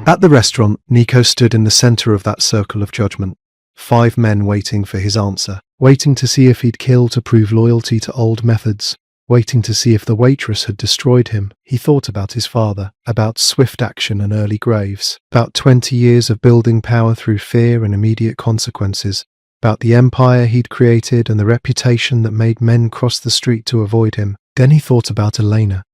At the restaurant, Nico stood in the center of that circle of judgment. 5 men waiting for his answer, waiting to see if he'd kill to prove loyalty to old methods, waiting to see if the waitress had destroyed him. He thought about his father, about swift action and early graves, about 20 years of building power through fear and immediate consequences, about the empire he'd created and the reputation that made men cross the street to avoid him. Then he thought about Elena,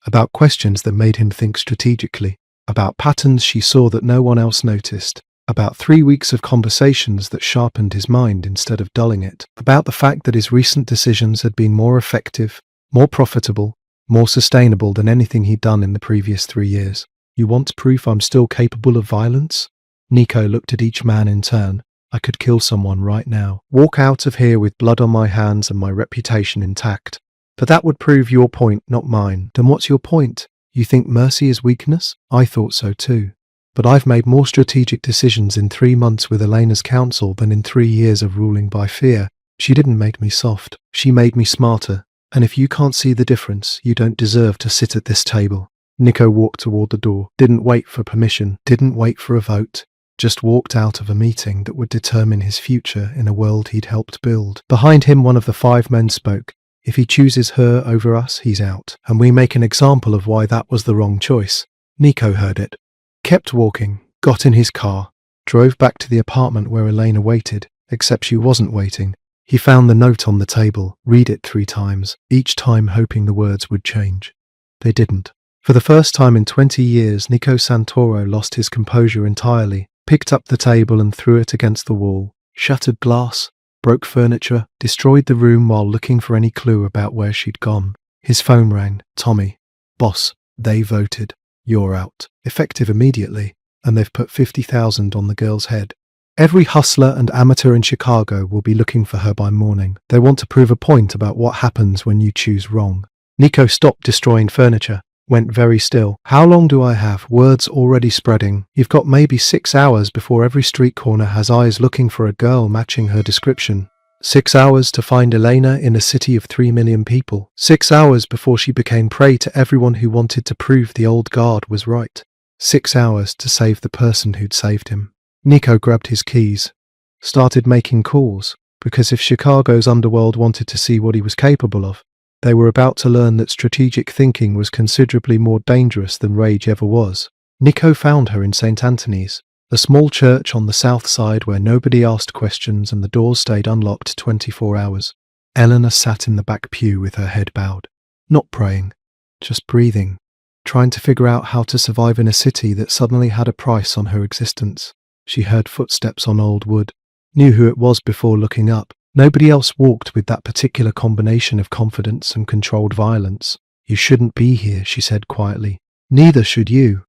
about questions that made him think strategically, about patterns she saw that no one else noticed, about 3 weeks of conversations that sharpened his mind instead of dulling it, about the fact that his recent decisions had been more effective, more profitable, more sustainable than anything he'd done in the previous 3 years. You want proof I'm still capable of violence? Nico looked at each man in turn. I could kill someone right now, walk out of here with blood on my hands and my reputation intact. But that would prove your point, not mine. Then what's your point? You think mercy is weakness? I thought so too. But I've made more strategic decisions in 3 months with Elena's counsel than in 3 years of ruling by fear. She didn't make me soft. She made me smarter. And if you can't see the difference, you don't deserve to sit at this table. Nico walked toward the door, didn't wait for permission, didn't wait for a vote, just walked out of a meeting that would determine his future in a world he'd helped build. Behind him, one of the 5 men spoke. If he chooses her over us, he's out. And we make an example of why that was the wrong choice. Nico heard it, kept walking, got in his car, drove back to the apartment where Elena waited, except she wasn't waiting. He found the note on the table, read it 3 times, each time hoping the words would change. They didn't. For the first time in 20 years, Nico Santoro lost his composure entirely, picked up the table and threw it against the wall, shattered glass, broke furniture, destroyed the room while looking for any clue about where she'd gone. His phone rang. Tommy. Boss, they voted. You're out. Effective immediately, and they've put 50,000 on the girl's head. Every hustler and amateur in Chicago will be looking for her by morning. They want to prove a point about what happens when you choose wrong. Nico stopped destroying furniture, went very still. How long do I have? Words already spreading. You've got maybe 6 hours before every street corner has eyes looking for a girl matching her description. 6 hours to find Elena in a city of 3 million people. 6 hours before she became prey to everyone who wanted to prove the old guard was right. 6 hours to save the person who'd saved him. Nico grabbed his keys, started making calls, because if Chicago's underworld wanted to see what he was capable of, they were about to learn that strategic thinking was considerably more dangerous than rage ever was. Nico found her in St. Anthony's, a small church on the south side where nobody asked questions and the doors stayed unlocked 24 hours. Eleanor sat in the back pew with her head bowed, not praying, just breathing, trying to figure out how to survive in a city that suddenly had a price on her existence. She heard footsteps on old wood, knew who it was before looking up. Nobody else walked with that particular combination of confidence and controlled violence. You shouldn't be here, she said quietly. Neither should you.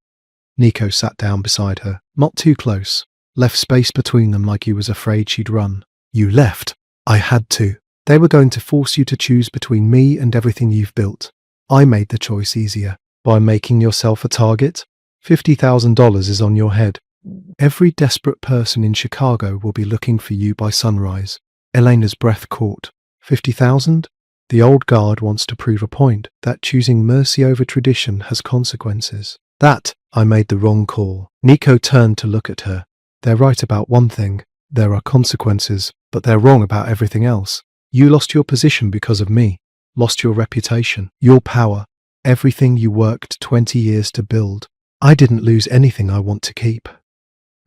Nico sat down beside her, not too close, left space between them like he was afraid she'd run. You left. I had to. They were going to force you to choose between me and everything you've built. I made the choice easier. By making yourself a target, $50,000 is on your head. Every desperate person in Chicago will be looking for you by sunrise. Elena's breath caught. 50,000? The old guard wants to prove a point, that choosing mercy over tradition has consequences. That, I made the wrong call. Nico turned to look at her. They're right about one thing. There are consequences, but they're wrong about everything else. You lost your position because of me. Lost your reputation, your power, everything you worked 20 years to build. I didn't lose anything I want to keep.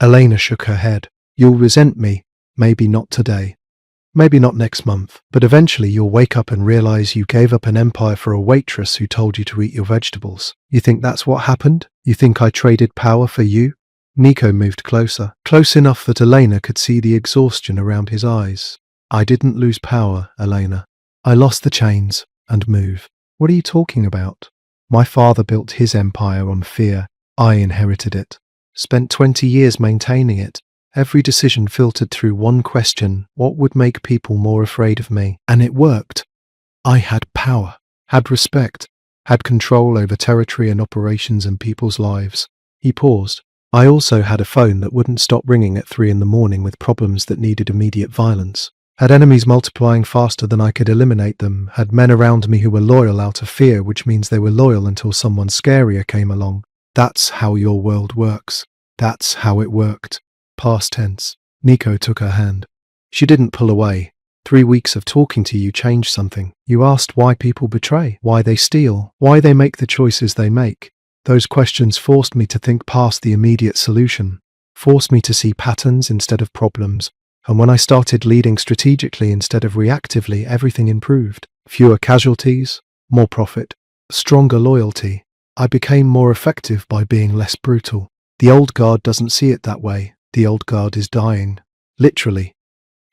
Elena shook her head. You'll resent me. Maybe not today. Maybe not next month, but eventually you'll wake up and realize you gave up an empire for a waitress who told you to eat your vegetables. You think that's what happened? You think I traded power for you? Nico moved closer, close enough that Elena could see the exhaustion around his eyes. I didn't lose power, Elena. I lost the chains and move. What are you talking about? My father built his empire on fear. I inherited it. Spent 20 years maintaining it. Every decision filtered through one question: what would make people more afraid of me? And it worked. I had power, had respect, had control over territory and operations and people's lives. He paused. I also had a phone that wouldn't stop ringing at 3 a.m. with problems that needed immediate violence. Had enemies multiplying faster than I could eliminate them. Had men around me who were loyal out of fear, which means they were loyal until someone scarier came along. That's how your world works. That's how it worked. Past tense. Nico took her hand. She didn't pull away. 3 weeks of talking to you changed something. You asked why people betray, why they steal, why they make the choices they make. Those questions forced me to think past the immediate solution, forced me to see patterns instead of problems. And when I started leading strategically instead of reactively, everything improved. Fewer casualties, more profit, stronger loyalty. I became more effective by being less brutal. The old guard doesn't see it that way. The old guard is dying. Literally.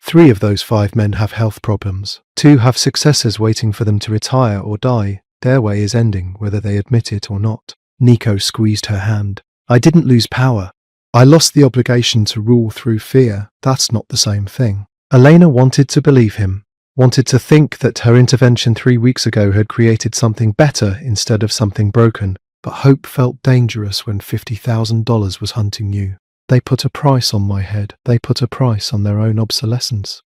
3 of those 5 men have health problems. 2 have successors waiting for them to retire or die. Their way is ending, whether they admit it or not. Nico squeezed her hand. I didn't lose power. I lost the obligation to rule through fear. That's not the same thing. Elena wanted to believe him, wanted to think that her intervention 3 weeks ago had created something better instead of something broken. But hope felt dangerous when $50,000 was hunting you. They put a price on my head. They put a price on their own obsolescence.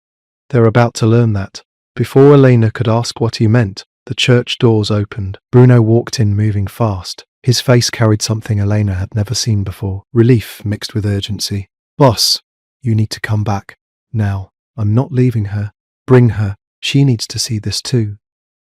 They're about to learn that. Before Elena could ask what he meant, the church doors opened. Bruno walked in, moving fast. His face carried something Elena had never seen before. Relief mixed with urgency. Boss, you need to come back. Now. I'm not leaving her. Bring her. She needs to see this too.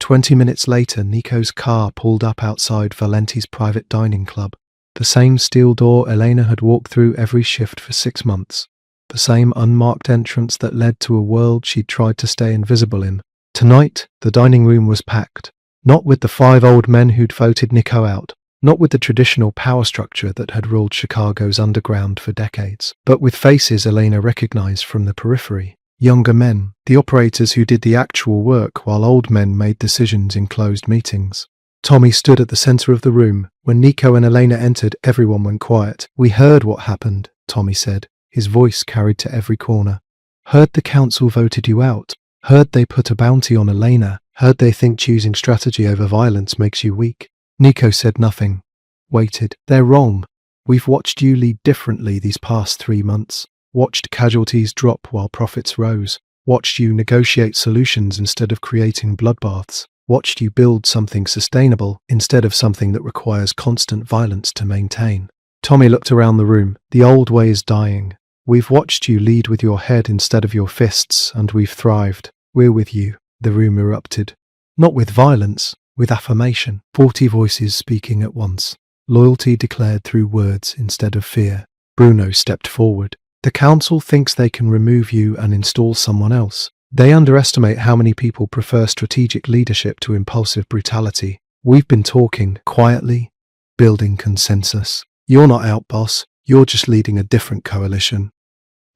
20 minutes later, Nico's car pulled up outside Valenti's private dining club. The same steel door Elena had walked through every shift for 6 months. The same unmarked entrance that led to a world she'd tried to stay invisible in. Tonight, the dining room was packed. Not with the 5 old men who'd voted Nico out. Not with the traditional power structure that had ruled Chicago's underground for decades. But with faces Elena recognized from the periphery. Younger men, the operators who did the actual work while old men made decisions in closed meetings. Tommy stood at the center of the room. When Nico and Elena entered, everyone went quiet. We heard what happened, Tommy said. His voice carried to every corner. Heard the council voted you out. Heard they put a bounty on Elena. Heard they think choosing strategy over violence makes you weak. Nico said nothing. Waited. They're wrong. We've watched you lead differently these past 3 months. Watched casualties drop while profits rose. Watched you negotiate solutions instead of creating bloodbaths. Watched you build something sustainable instead of something that requires constant violence to maintain. Tommy looked around the room. The old way is dying. We've watched you lead with your head instead of your fists, and we've thrived. We're with you. The room erupted. Not with violence, with affirmation. 40 voices speaking at once. Loyalty declared through words instead of fear. Bruno stepped forward. The council thinks they can remove you and install someone else. They underestimate how many people prefer strategic leadership to impulsive brutality. We've been talking quietly, building consensus. You're not out, boss. You're just leading a different coalition.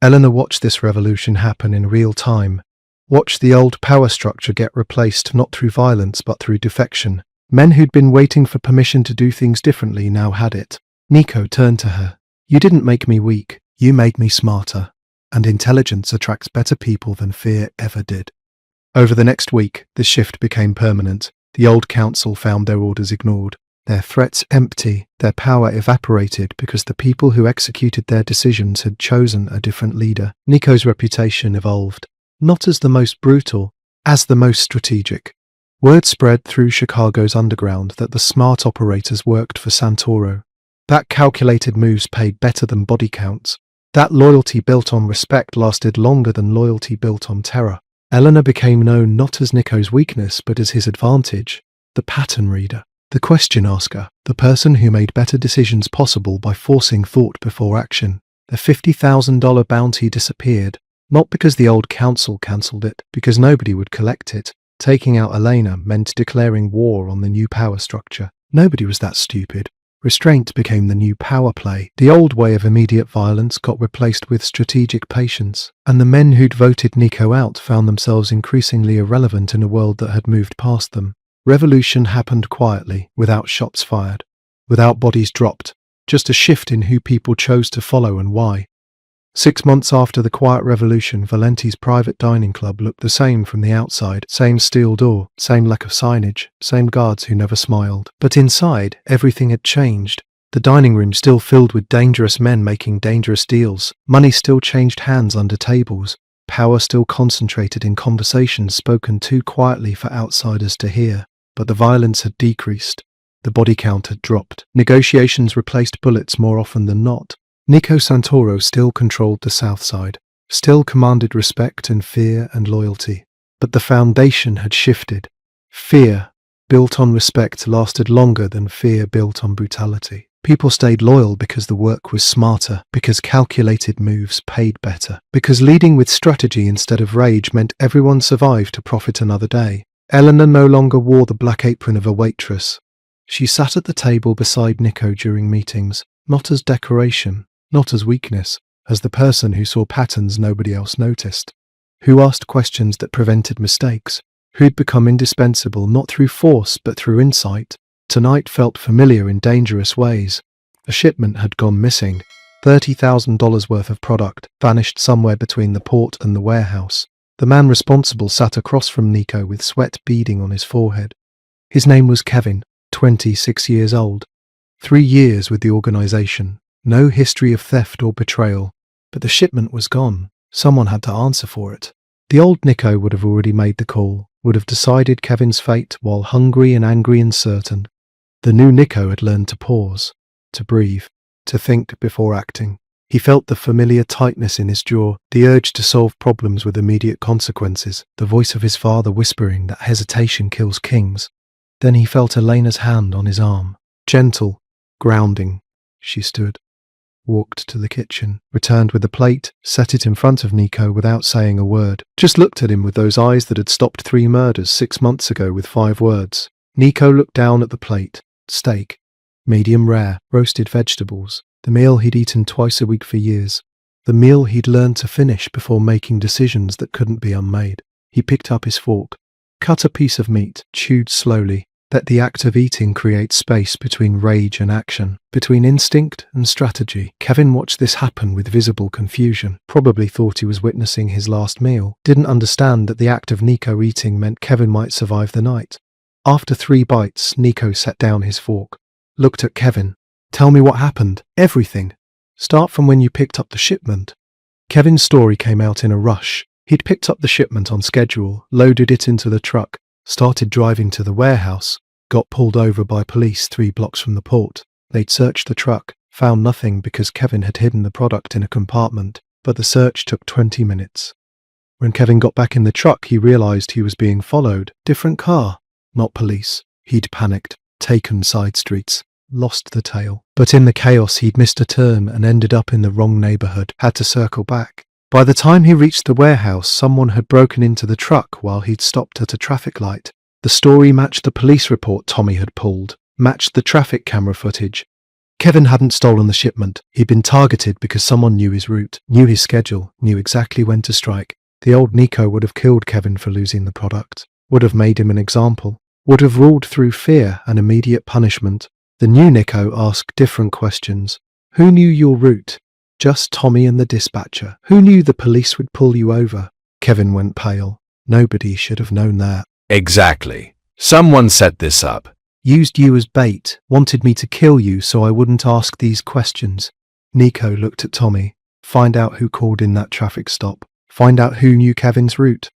Eleanor watched this revolution happen in real time. Watched the old power structure get replaced not through violence but through defection. Men who'd been waiting for permission to do things differently now had it. Nico turned to her. You didn't make me weak. You made me smarter. And intelligence attracts better people than fear ever did. Over the next week, the shift became permanent. The old council found their orders ignored, their threats empty, their power evaporated because the people who executed their decisions had chosen a different leader. Nico's reputation evolved, not as the most brutal, as the most strategic. Word spread through Chicago's underground that the smart operators worked for Santoro. That calculated moves paid better than body counts. That loyalty built on respect lasted longer than loyalty built on terror. Eleanor became known not as Nico's weakness but as his advantage, the pattern reader, the question asker, the person who made better decisions possible by forcing thought before action. The $50,000 bounty disappeared, not because the old council cancelled it, because nobody would collect it. Taking out Elena meant declaring war on the new power structure. Nobody was that stupid. Restraint became the new power play. The old way of immediate violence got replaced with strategic patience, and the men who'd voted Nico out found themselves increasingly irrelevant in a world that had moved past them. Revolution happened quietly, without shots fired, without bodies dropped, just a shift in who people chose to follow and why. 6 months after the quiet revolution, Valenti's private dining club looked the same from the outside. Same steel door, same lack of signage, same guards who never smiled. But inside, everything had changed. The dining room still filled with dangerous men making dangerous deals. Money still changed hands under tables. Power still concentrated in conversations spoken too quietly for outsiders to hear. But the violence had decreased. The body count had dropped. Negotiations replaced bullets more often than not. Nico Santoro still controlled the South Side, still commanded respect and fear and loyalty. But the foundation had shifted. Fear, built on respect, lasted longer than fear built on brutality. People stayed loyal because the work was smarter, because calculated moves paid better, because leading with strategy instead of rage meant everyone survived to profit another day. Eleanor no longer wore the black apron of a waitress. She sat at the table beside Nico during meetings, not as decoration, not as weakness, as the person who saw patterns nobody else noticed, who asked questions that prevented mistakes, who'd become indispensable not through force but through insight. Tonight felt familiar in dangerous ways. A shipment had gone missing. $30,000 worth of product vanished somewhere between the port and the warehouse. The man responsible sat across from Nico with sweat beading on his forehead. His name was Kevin, 26 years old. 3 years with the organization. No history of theft or betrayal. But the shipment was gone. Someone had to answer for it. The old Nico would have already made the call, would have decided Kevin's fate while hungry and angry and certain. The new Nico had learned to pause, to breathe, to think before acting. He felt the familiar tightness in his jaw, the urge to solve problems with immediate consequences, the voice of his father whispering that hesitation kills kings. Then he felt Elena's hand on his arm. Gentle, grounding. She stood, walked to the kitchen, returned with a plate, set it in front of Nico without saying a word. Just looked at him with those eyes that had stopped 3 murders 6 months ago with 5 words. Nico looked down at the plate. Steak, medium rare, roasted vegetables, the meal he'd eaten twice a week for years, the meal he'd learned to finish before making decisions that couldn't be unmade. He picked up his fork, cut a piece of meat, chewed slowly. Let the act of eating create space between rage and action, between instinct and strategy. Kevin watched this happen with visible confusion, probably thought he was witnessing his last meal, didn't understand that the act of Nico eating meant Kevin might survive the night. After 3 bites, Nico set down his fork, looked at Kevin. Tell me what happened. Everything. Start from when you picked up the shipment. Kevin's story came out in a rush. He'd picked up the shipment on schedule, loaded it into the truck, started driving to the warehouse, got pulled over by police 3 blocks from the port. They'd searched the truck, found nothing because Kevin had hidden the product in a compartment, but the search took 20 minutes. When Kevin got back in the truck, he realized he was being followed. Different car. Not police. He'd panicked, taken side streets, lost the tail. But in the chaos he'd missed a turn and ended up in the wrong neighborhood, had to circle back. By the time he reached the warehouse, someone had broken into the truck while he'd stopped at a traffic light. The story matched the police report Tommy had pulled, matched the traffic camera footage. Kevin hadn't stolen the shipment. He'd been targeted because someone knew his route, knew his schedule, knew exactly when to strike. The old Nico would have killed Kevin for losing the product, would have made him an example, would have ruled through fear and immediate punishment. The new Nico asked different questions. Who knew your route? Just Tommy and the dispatcher. Who knew the police would pull you over? Kevin went pale. Nobody should have known that. Exactly. Someone set this up. Used you as bait, wanted me to kill you so I wouldn't ask these questions. Nico looked at Tommy. Find out who called in that traffic stop. Find out who knew Kevin's route.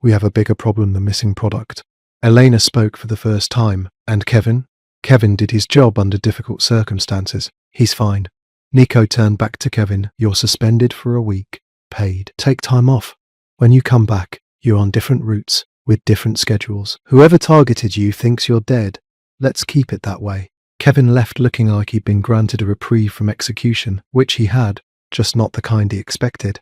We have a bigger problem than missing product. Elena spoke for the first time. And Kevin? Kevin did his job under difficult circumstances. He's fine. Nico turned back to Kevin. You're suspended for a week. Paid. Take time off. When you come back, you're on different routes, with different schedules. Whoever targeted you thinks you're dead. Let's keep it that way. Kevin left looking like he'd been granted a reprieve from execution, which he had, just not the kind he expected.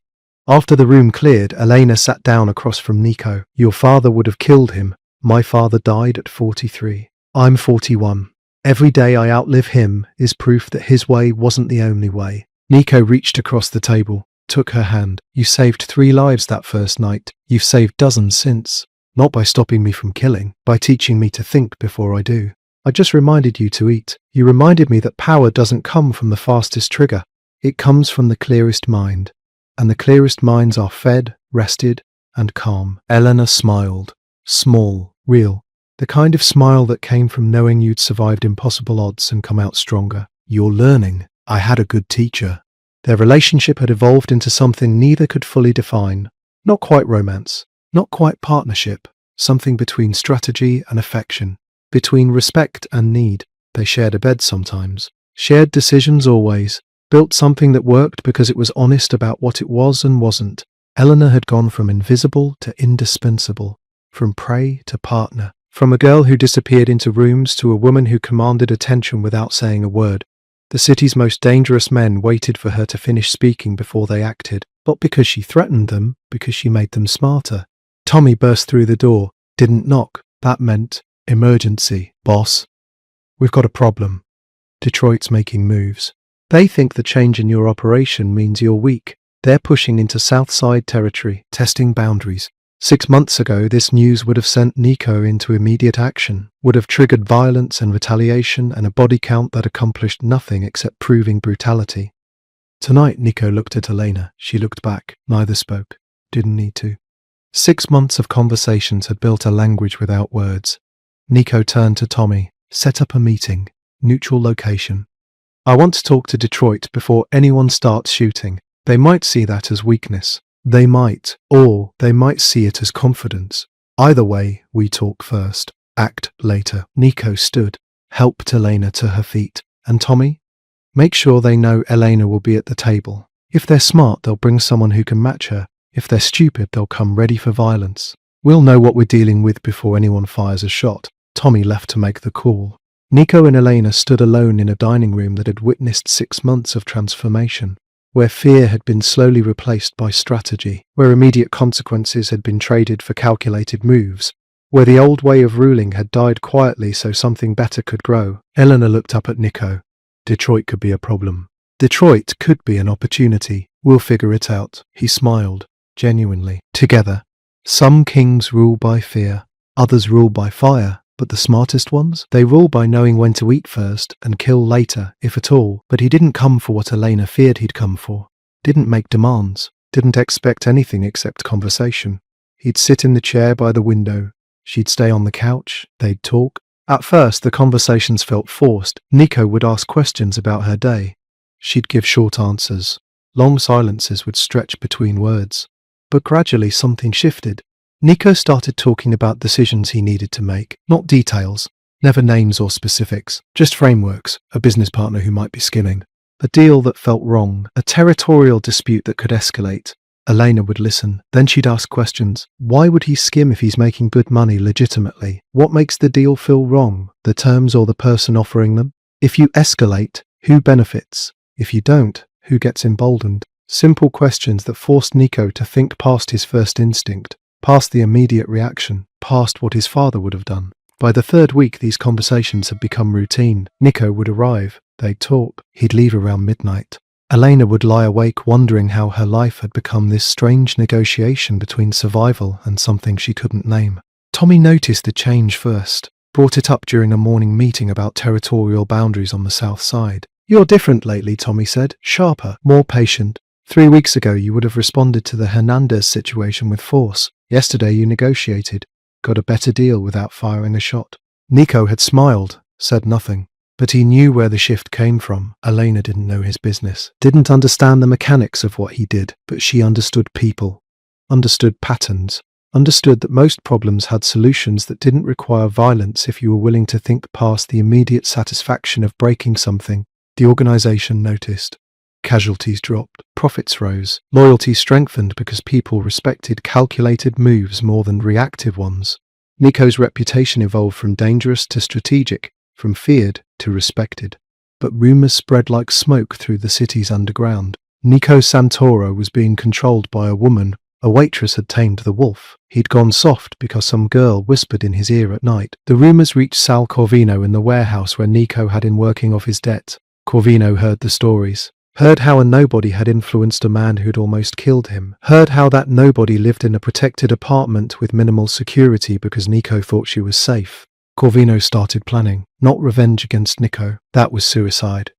After the room cleared, Elena sat down across from Nico. Your father would have killed him. My father died at 43. I'm 41. Every day I outlive him is proof that his way wasn't the only way. Nico reached across the table, took her hand. You saved 3 lives that first night. You've saved dozens since. Not by stopping me from killing, by teaching me to think before I do. I just reminded you to eat. You reminded me that power doesn't come from the fastest trigger. It comes from the clearest mind. And the clearest minds are fed, rested, and calm. Eleanor smiled. Small, real. The kind of smile that came from knowing you'd survived impossible odds and come out stronger. You're learning. I had a good teacher. Their relationship had evolved into something neither could fully define. Not quite romance. Not quite partnership. Something between strategy and affection. Between respect and need. They shared a bed sometimes. Shared decisions always. Built something that worked because it was honest about what it was and wasn't. Eleanor had gone from invisible to indispensable, from prey to partner, from a girl who disappeared into rooms to a woman who commanded attention without saying a word. The city's most dangerous men waited for her to finish speaking before they acted, not because she threatened them, because she made them smarter. Tommy burst through the door, didn't knock. That meant emergency, boss. We've got a problem. Detroit's making moves. They think the change in your operation means you're weak. They're pushing into Southside territory, testing boundaries. 6 months ago, this news would have sent Nico into immediate action, would have triggered violence and retaliation and a body count that accomplished nothing except proving brutality. Tonight, Nico looked at Elena. She looked back. Neither spoke. Didn't need to. 6 months of conversations had built a language without words. Nico turned to Tommy. Set up a meeting. Neutral location. I want to talk to Detroit before anyone starts shooting. They might see that as weakness. They might, or they might see it as confidence. Either way, we talk first. Act later. Nico stood, helped Elena to her feet. And Tommy? Make sure they know Elena will be at the table. If they're smart, they'll bring someone who can match her. If they're stupid, they'll come ready for violence. We'll know what we're dealing with before anyone fires a shot. Tommy left to make the call. Nico and Elena stood alone in a dining room that had witnessed 6 months of transformation, where fear had been slowly replaced by strategy, where immediate consequences had been traded for calculated moves, where the old way of ruling had died quietly so something better could grow. Eleanor looked up at Nico. Detroit could be a problem. Detroit could be an opportunity. We'll figure it out. He smiled, genuinely. Together. Some kings rule by fear, others rule by fire. But the smartest ones? They rule by knowing when to eat first and kill later, if at all. But he didn't come for what Elena feared he'd come for. Didn't make demands. Didn't expect anything except conversation. He'd sit in the chair by the window. She'd stay on the couch. They'd talk. At first, the conversations felt forced. Nico would ask questions about her day. She'd give short answers. Long silences would stretch between words. But gradually something shifted. Nico started talking about decisions he needed to make, not details, never names or specifics, just frameworks, a business partner who might be skimming, a deal that felt wrong, a territorial dispute that could escalate. Elena would listen, then she'd ask questions. Why would he skim if he's making good money legitimately? What makes the deal feel wrong, the terms or the person offering them? If you escalate, who benefits? If you don't, who gets emboldened? Simple questions that forced Nico to think past his first instinct. Past the immediate reaction, past what his father would have done. By the 3rd week, these conversations had become routine. Nico would arrive, they'd talk, he'd leave around midnight. Elena would lie awake wondering how her life had become this strange negotiation between survival and something she couldn't name. Tommy noticed the change first, brought it up during a morning meeting about territorial boundaries on the south side. You're different lately, Tommy said, sharper, more patient. 3 weeks ago, you would have responded to the Hernandez situation with force. Yesterday you negotiated, got a better deal without firing a shot. Nico had smiled, said nothing, but he knew where the shift came from. Elena didn't know his business, didn't understand the mechanics of what he did, but she understood people, understood patterns, understood that most problems had solutions that didn't require violence if you were willing to think past the immediate satisfaction of breaking something. The organization noticed. Casualties dropped, profits rose, loyalty strengthened because people respected calculated moves more than reactive ones. Nico's reputation evolved from dangerous to strategic, from feared to respected. But rumors spread like smoke through the city's underground. Nico Santoro was being controlled by a woman. A waitress had tamed the wolf. He'd gone soft because some girl whispered in his ear at night. The rumors reached Sal Corvino in the warehouse where Nico had him working off his debt. Corvino heard the stories. Heard how a nobody had influenced a man who'd almost killed him. Heard how that nobody lived in a protected apartment with minimal security because Nico thought she was safe. Corvino started planning. Not revenge against Nico. That was suicide.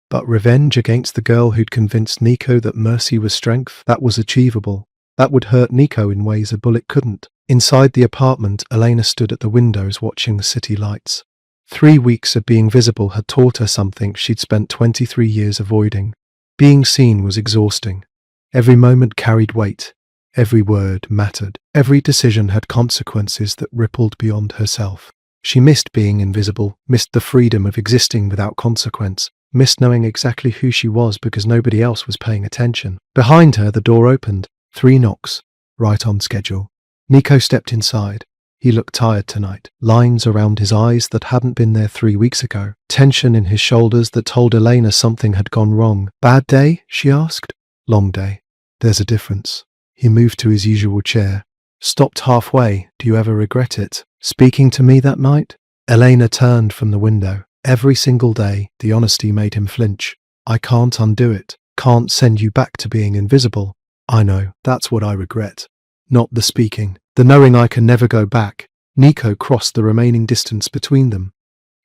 But revenge against the girl who'd convinced Nico that mercy was strength. That was achievable. That would hurt Nico in ways a bullet couldn't. Inside the apartment, Elena stood at the windows watching the city lights. 3 weeks of being visible had taught her something she'd spent 23 years avoiding. Being seen was exhausting. Every moment carried weight. Every word mattered. Every decision had consequences that rippled beyond herself. She missed being invisible, missed the freedom of existing without consequence, missed knowing exactly who she was because nobody else was paying attention. Behind her, the door opened. 3 knocks. Right on schedule. Nico stepped inside. He looked tired tonight. Lines around his eyes that hadn't been there 3 weeks ago. Tension in his shoulders that told Elena something had gone wrong. Bad day? She asked. Long day. There's a difference. He moved to his usual chair. Stopped halfway. Do you ever regret it? Speaking to me that night? Elena turned from the window. Every single day, the honesty made him flinch. I can't undo it. Can't send you back to being invisible. I know, that's what I regret. Not the speaking. The knowing I can never go back. Nico crossed the remaining distance between them.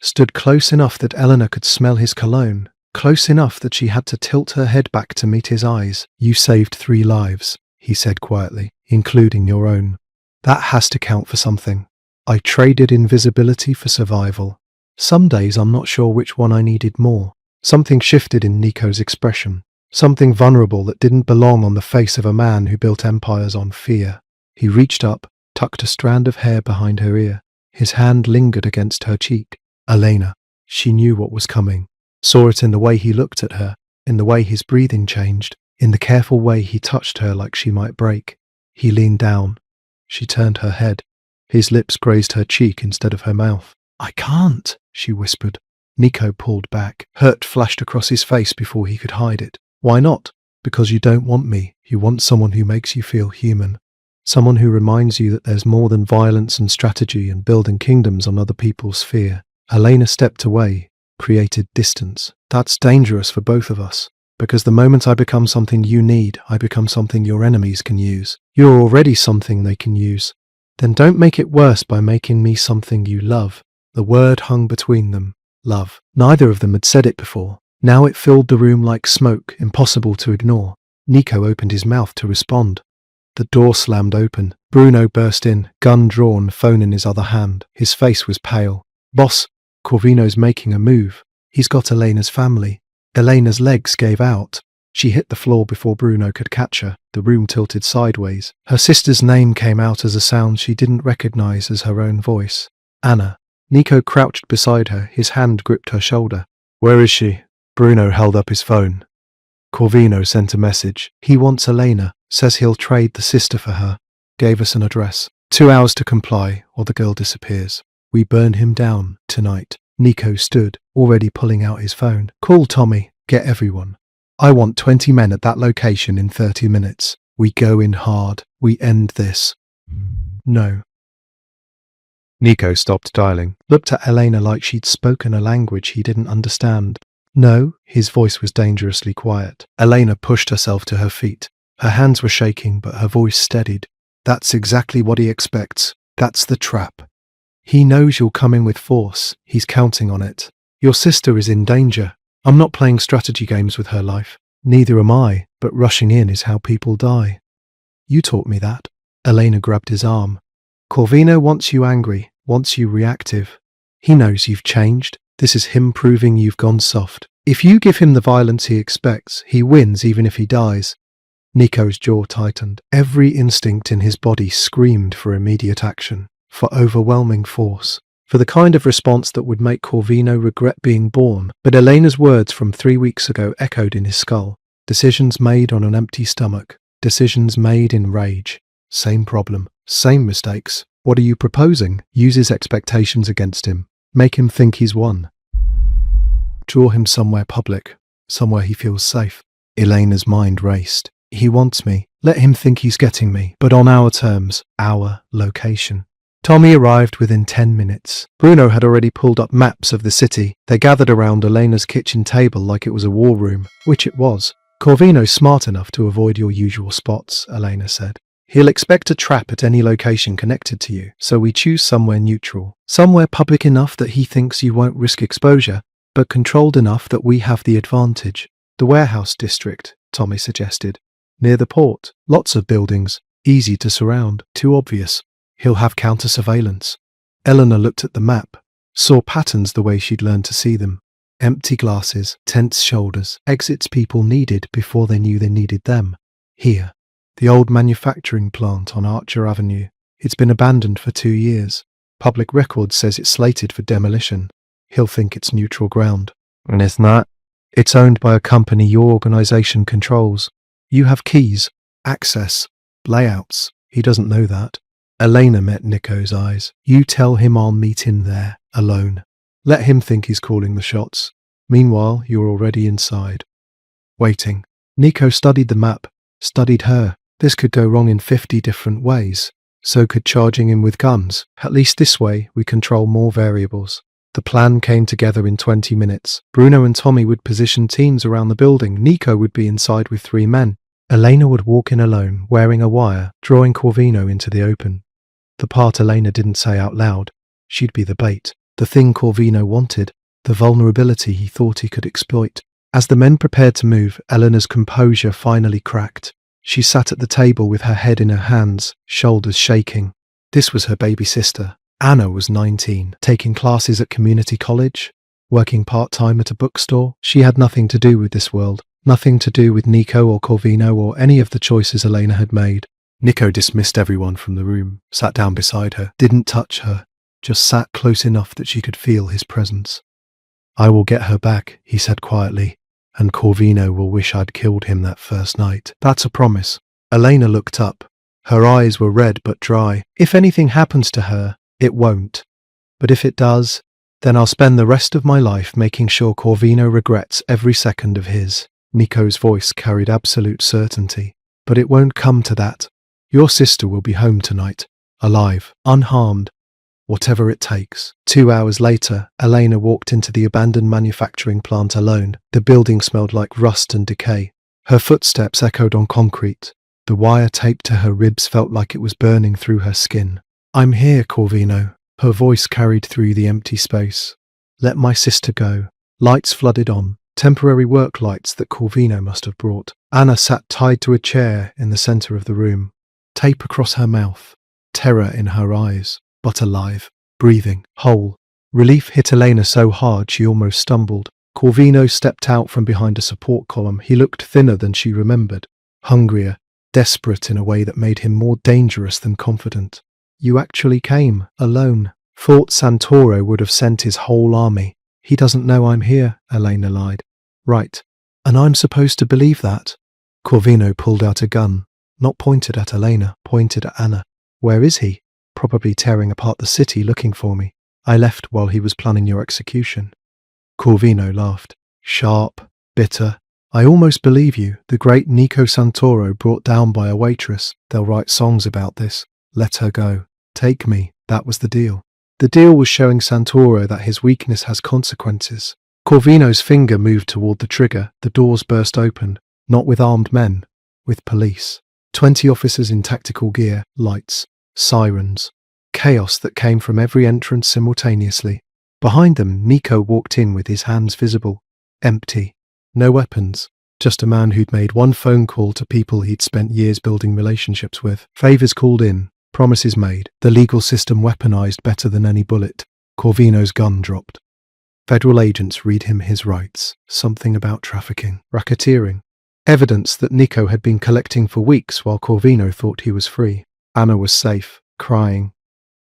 Stood close enough that Eleanor could smell his cologne. Close enough that she had to tilt her head back to meet his eyes. You saved 3 lives, he said quietly, including your own. That has to count for something. I traded invisibility for survival. Some days I'm not sure which one I needed more. Something shifted in Nico's expression. Something vulnerable that didn't belong on the face of a man who built empires on fear. He reached up, tucked a strand of hair behind her ear. His hand lingered against her cheek. Elena. She knew what was coming. Saw it in the way he looked at her, in the way his breathing changed, in the careful way he touched her like she might break. He leaned down. She turned her head. His lips grazed her cheek instead of her mouth. I can't, she whispered. Nico pulled back. Hurt flashed across his face before he could hide it. Why not? Because you don't want me. You want someone who makes you feel human. Someone who reminds you that there's more than violence and strategy and building kingdoms on other people's fear. Elena stepped away, created distance. That's dangerous for both of us. Because the moment I become something you need, I become something your enemies can use. You're already something they can use. Then don't make it worse by making me something you love. The word hung between them. Love. Neither of them had said it before. Now it filled the room like smoke, impossible to ignore. Nico opened his mouth to respond. The door slammed open. Bruno burst in, gun drawn, phone in his other hand. His face was pale. Boss, Corvino's making a move. He's got Elena's family. Elena's legs gave out. She hit the floor before Bruno could catch her. The room tilted sideways. Her sister's name came out as a sound she didn't recognize as her own voice. Anna. Nico crouched beside her, his hand gripped her shoulder. Where is she? Bruno held up his phone. Corvino sent a message. He wants Elena, says he'll trade the sister for her. Gave us an address. 2 hours to comply, or the girl disappears. We burn him down, tonight. Nico stood, already pulling out his phone. Call Tommy, get everyone. I want 20 men at that location in 30 minutes. We go in hard. We end this. No. Nico stopped dialing, looked at Elena like she'd spoken a language he didn't understand. No, his voice was dangerously quiet. Elena pushed herself to her feet. Her hands were shaking, but her voice steadied. That's exactly what he expects. That's the trap. He knows you'll come in with force. He's counting on it. Your sister is in danger. I'm not playing strategy games with her life. Neither am I, but rushing in is how people die. You taught me that. Elena grabbed his arm. Corvino wants you angry, wants you reactive. He knows you've changed. This is him proving you've gone soft. If you give him the violence he expects, he wins even if he dies. Nico's jaw tightened. Every instinct in his body screamed for immediate action, for overwhelming force, for the kind of response that would make Corvino regret being born. But Elena's words from 3 weeks ago echoed in his skull. Decisions made on an empty stomach. Decisions made in rage. Same problem. Same mistakes. What are you proposing? Use his expectations against him. Make him think he's won. Draw him somewhere public. Somewhere he feels safe. Elena's mind raced. He wants me. Let him think he's getting me, but on our terms, our location. Tommy arrived within 10 minutes. Bruno had already pulled up maps of the city. They gathered around Elena's kitchen table like it was a war room, which it was. Corvino's smart enough to avoid your usual spots, Elena said. He'll expect a trap at any location connected to you, so we choose somewhere neutral. Somewhere public enough that he thinks you won't risk exposure, but controlled enough that we have the advantage. The warehouse district, Tommy suggested. Near the port. Lots of buildings. Easy to surround. Too obvious. He'll have counter-surveillance. Eleanor looked at the map, saw patterns the way she'd learned to see them. Empty glasses, tense shoulders, exits people needed before they knew they needed them. Here. The old manufacturing plant on Archer Avenue. It's been abandoned for 2 years. Public record says it's slated for demolition. He'll think it's neutral ground. And it's not. It's owned by a company your organization controls. You have keys, access, layouts. He doesn't know that. Elena met Nico's eyes. You tell him I'll meet him there, alone. Let him think he's calling the shots. Meanwhile, you're already inside. Waiting. Nico studied the map, studied her. This could go wrong in 50 different ways. So could charging him with guns. At least this way, we control more variables. The plan came together in 20 minutes. Bruno and Tommy would position teams around the building. Nico would be inside with 3 men. Elena would walk in alone, wearing a wire, drawing Corvino into the open. The part Elena didn't say out loud. She'd be the bait. The thing Corvino wanted. The vulnerability he thought he could exploit. As the men prepared to move, Elena's composure finally cracked. She sat at the table with her head in her hands, shoulders shaking. This was her baby sister. Anna was 19, taking classes at community college, working part-time at a bookstore. She had nothing to do with this world, nothing to do with Nico or Corvino or any of the choices Elena had made. Nico dismissed everyone from the room, sat down beside her, didn't touch her, just sat close enough that she could feel his presence. I will get her back, he said quietly, and Corvino will wish I'd killed him that first night. That's a promise. Elena looked up. Her eyes were red but dry. If anything happens to her, it won't. But if it does, then I'll spend the rest of my life making sure Corvino regrets every second of his. Nico's voice carried absolute certainty. But it won't come to that. Your sister will be home tonight, alive, unharmed, whatever it takes. 2 hours later, Elena walked into the abandoned manufacturing plant alone. The building smelled like rust and decay. Her footsteps echoed on concrete. The wire taped to her ribs felt like it was burning through her skin. I'm here, Corvino. Her voice carried through the empty space. Let my sister go. Lights flooded on, temporary work lights that Corvino must have brought. Anna sat tied to a chair in the center of the room. Tape across her mouth. Terror in her eyes. But alive, breathing, whole. Relief hit Elena so hard she almost stumbled. Corvino stepped out from behind a support column. He looked thinner than she remembered. Hungrier, desperate in a way that made him more dangerous than confident. You actually came, alone. Thought Santoro would have sent his whole army. He doesn't know I'm here, Elena lied. Right. And I'm supposed to believe that? Corvino pulled out a gun, not pointed at Elena, pointed at Anna. Where is he? Probably tearing apart the city looking for me. I left while he was planning your execution. Corvino laughed. Sharp, bitter. I almost believe you. The great Nico Santoro brought down by a waitress. They'll write songs about this. Let her go. Take me. That was the deal. The deal was showing Santoro that his weakness has consequences. Corvino's finger moved toward the trigger. The doors burst open. Not with armed men. With police. 20 officers in tactical gear. Lights. Sirens. Chaos that came from every entrance simultaneously. Behind them, Nico walked in with his hands visible. Empty. No weapons. Just a man who'd made one phone call to people he'd spent years building relationships with. Favors called in. Promises made. The legal system weaponized better than any bullet. Corvino's gun dropped. Federal agents read him his rights. Something about trafficking. Racketeering. Evidence that Nico had been collecting for weeks while Corvino thought he was free. Anna was safe, crying.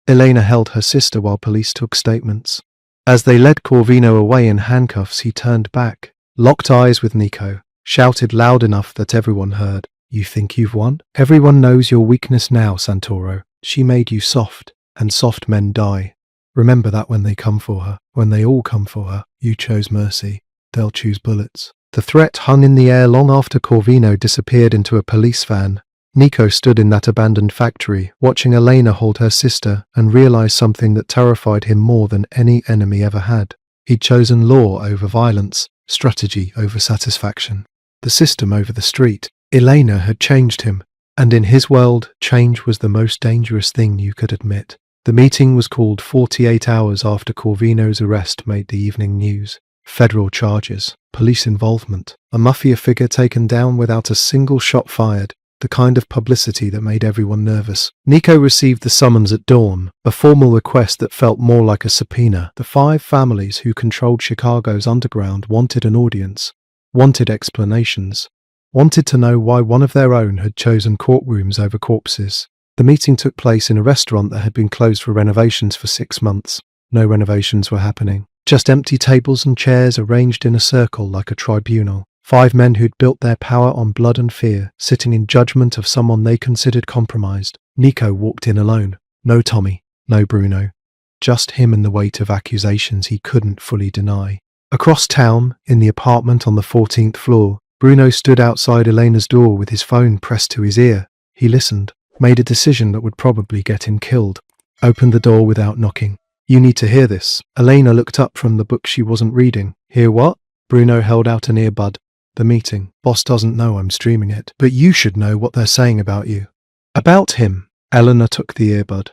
Elena held her sister while police took statements. As they led Corvino away in handcuffs, he turned back, locked eyes with Nico, shouted loud enough that everyone heard. You think you've won? Everyone knows your weakness now, Santoro. She made you soft, and soft men die. Remember that when they come for her, when they all come for her. You chose mercy. They'll choose bullets. The threat hung in the air long after Corvino disappeared into a police van. Nico stood in that abandoned factory, watching Elena hold her sister, and realized something that terrified him more than any enemy ever had. He'd chosen law over violence, strategy over satisfaction, the system over the street. Elena had changed him, and in his world, change was the most dangerous thing you could admit. The meeting was called 48 hours after Corvino's arrest made the evening news. Federal charges, police involvement, a mafia figure taken down without a single shot fired. The kind of publicity that made everyone nervous. Nico received the summons at dawn, a formal request that felt more like a subpoena. The 5 families who controlled Chicago's underground wanted an audience, wanted explanations, wanted to know why one of their own had chosen courtrooms over corpses. The meeting took place in a restaurant that had been closed for renovations for 6 months. No renovations were happening. Just empty tables and chairs arranged in a circle like a tribunal. 5 men who'd built their power on blood and fear, sitting in judgment of someone they considered compromised. Nico walked in alone. No Tommy, no Bruno. Just him and the weight of accusations he couldn't fully deny. Across town, in the apartment on the 14th floor, Bruno stood outside Elena's door with his phone pressed to his ear. He listened, made a decision that would probably get him killed. Opened the door without knocking. "You need to hear this." Elena looked up from the book she wasn't reading. "Hear what?" Bruno held out an earbud. "The meeting. Boss doesn't know I'm streaming it, but you should know what they're saying about you." "About him." Eleanor took the earbud.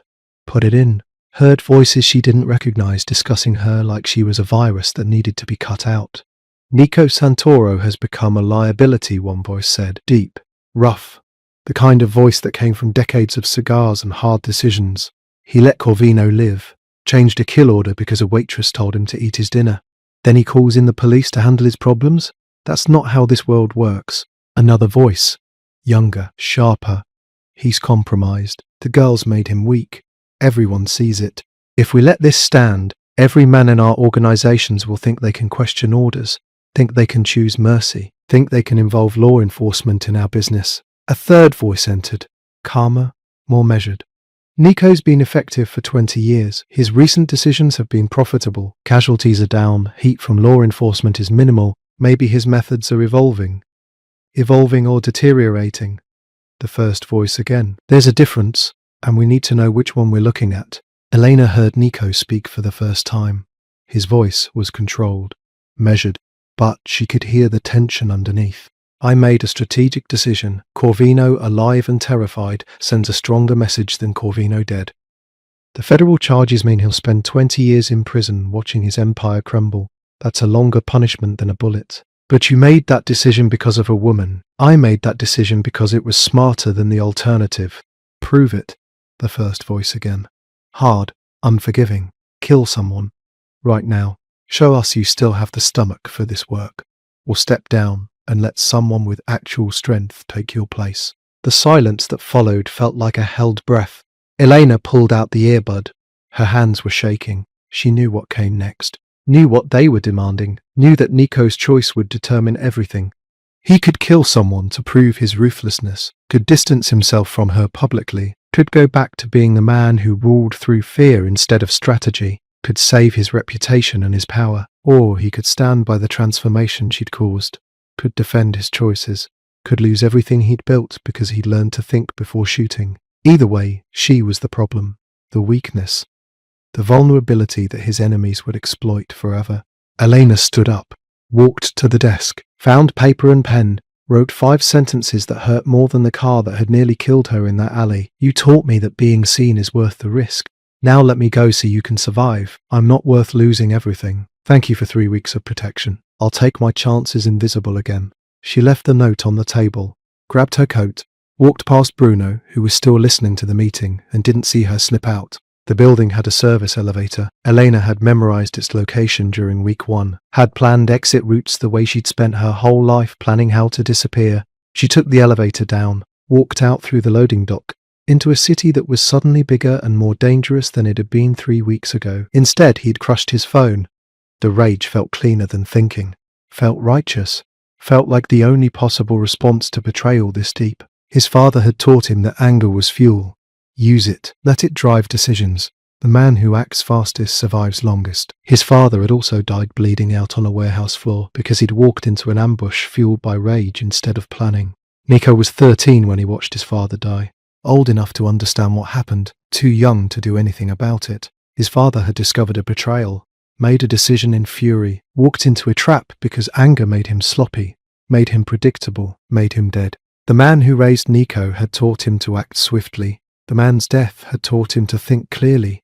Put it in. Heard voices she didn't recognize discussing her like she was a virus that needed to be cut out. "Nico Santoro has become a liability," one voice said. Deep. Rough. The kind of voice that came from decades of cigars and hard decisions. He let Corvino live. Changed a kill order because a waitress told him to eat his dinner. Then he calls in the police to handle his problems? That's not how this world works. Another voice. Younger, sharper. He's compromised. The girls made him weak. Everyone sees it. If we let this stand, every man in our organizations will think they can question orders, think they can choose mercy, think they can involve law enforcement in our business. A third voice entered. Calmer, more measured. Nico's been effective for 20 years. His recent decisions have been profitable. Casualties are down. Heat from law enforcement is minimal. Maybe his methods are evolving. Evolving or deteriorating. The first voice again. There's a difference, and we need to know which one we're looking at. Elena heard Nico speak for the first time. His voice was controlled, measured, but she could hear the tension underneath. "I made a strategic decision. Corvino, alive and terrified, sends a stronger message than Corvino dead. The federal charges mean he'll spend 20 years in prison watching his empire crumble. That's a longer punishment than a bullet. But you made that decision because of a woman. I made that decision because it was smarter than the alternative. Prove it." The first voice again. Hard, unforgiving. Kill someone. Right now. Show us you still have the stomach for this work. Or step down and let someone with actual strength take your place. The silence that followed felt like a held breath. Elena pulled out the earbud. Her hands were shaking. She knew what came next. Knew what they were demanding. Knew that Nico's choice would determine everything. He could kill someone to prove his ruthlessness, could distance himself from her publicly, could go back to being the man who ruled through fear instead of strategy, could save his reputation and his power, or he could stand by the transformation she'd caused, could defend his choices, could lose everything he'd built because he'd learned to think before shooting. Either way, she was the problem, the weakness, the vulnerability that his enemies would exploit forever. Elena stood up, walked to the desk, found paper and pen, wrote 5 sentences that hurt more than the car that had nearly killed her in that alley. "You taught me that being seen is worth the risk. Now let me go so you can survive. I'm not worth losing everything. Thank you for 3 weeks of protection. I'll take my chances invisible again." She left the note on the table, grabbed her coat, walked past Bruno, who was still listening to the meeting, and didn't see her slip out. The building had a service elevator. Elena had memorized its location during week 1, had planned exit routes the way she'd spent her whole life planning how to disappear. She took the elevator down, walked out through the loading dock, into a city that was suddenly bigger and more dangerous than it had been 3 weeks ago. Instead, he'd crushed his phone. The rage felt cleaner than thinking, felt righteous, felt like the only possible response to betrayal this deep. His father had taught him that anger was fuel. Use it, let it drive decisions. The man who acts fastest survives longest. His father had also died bleeding out on a warehouse floor because he'd walked into an ambush fueled by rage instead of planning. Nico was 13 when he watched his father die. Old enough to understand what happened, too young to do anything about it. His father had discovered a betrayal, made a decision in fury, walked into a trap because anger made him sloppy, made him predictable, made him dead. The man who raised Nico had taught him to act swiftly. The man's death had taught him to think clearly.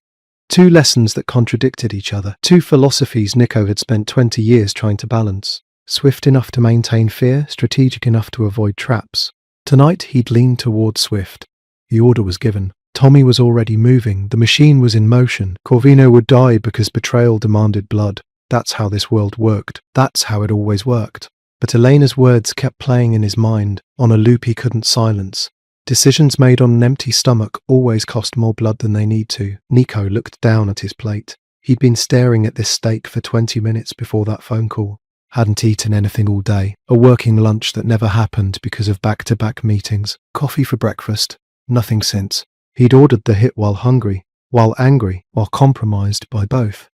2 lessons that contradicted each other. 2 philosophies Nico had spent 20 years trying to balance. Swift enough to maintain fear, strategic enough to avoid traps. Tonight he'd leaned toward swift. The order was given. Tommy was already moving. The machine was in motion. Corvino would die because betrayal demanded blood. That's how this world worked. That's how it always worked. But Elena's words kept playing in his mind, on a loop he couldn't silence. Decisions made on an empty stomach always cost more blood than they need to. Nico looked down at his plate. He'd been staring at this steak for 20 minutes before that phone call. Hadn't eaten anything all day. A working lunch that never happened because of back-to-back meetings. Coffee for breakfast. Nothing since. He'd ordered the hit while hungry, while angry, while compromised by both.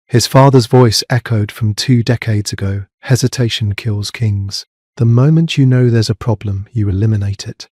His father's voice echoed from 2 decades ago. Hesitation kills kings. The moment you know there's a problem, you eliminate it.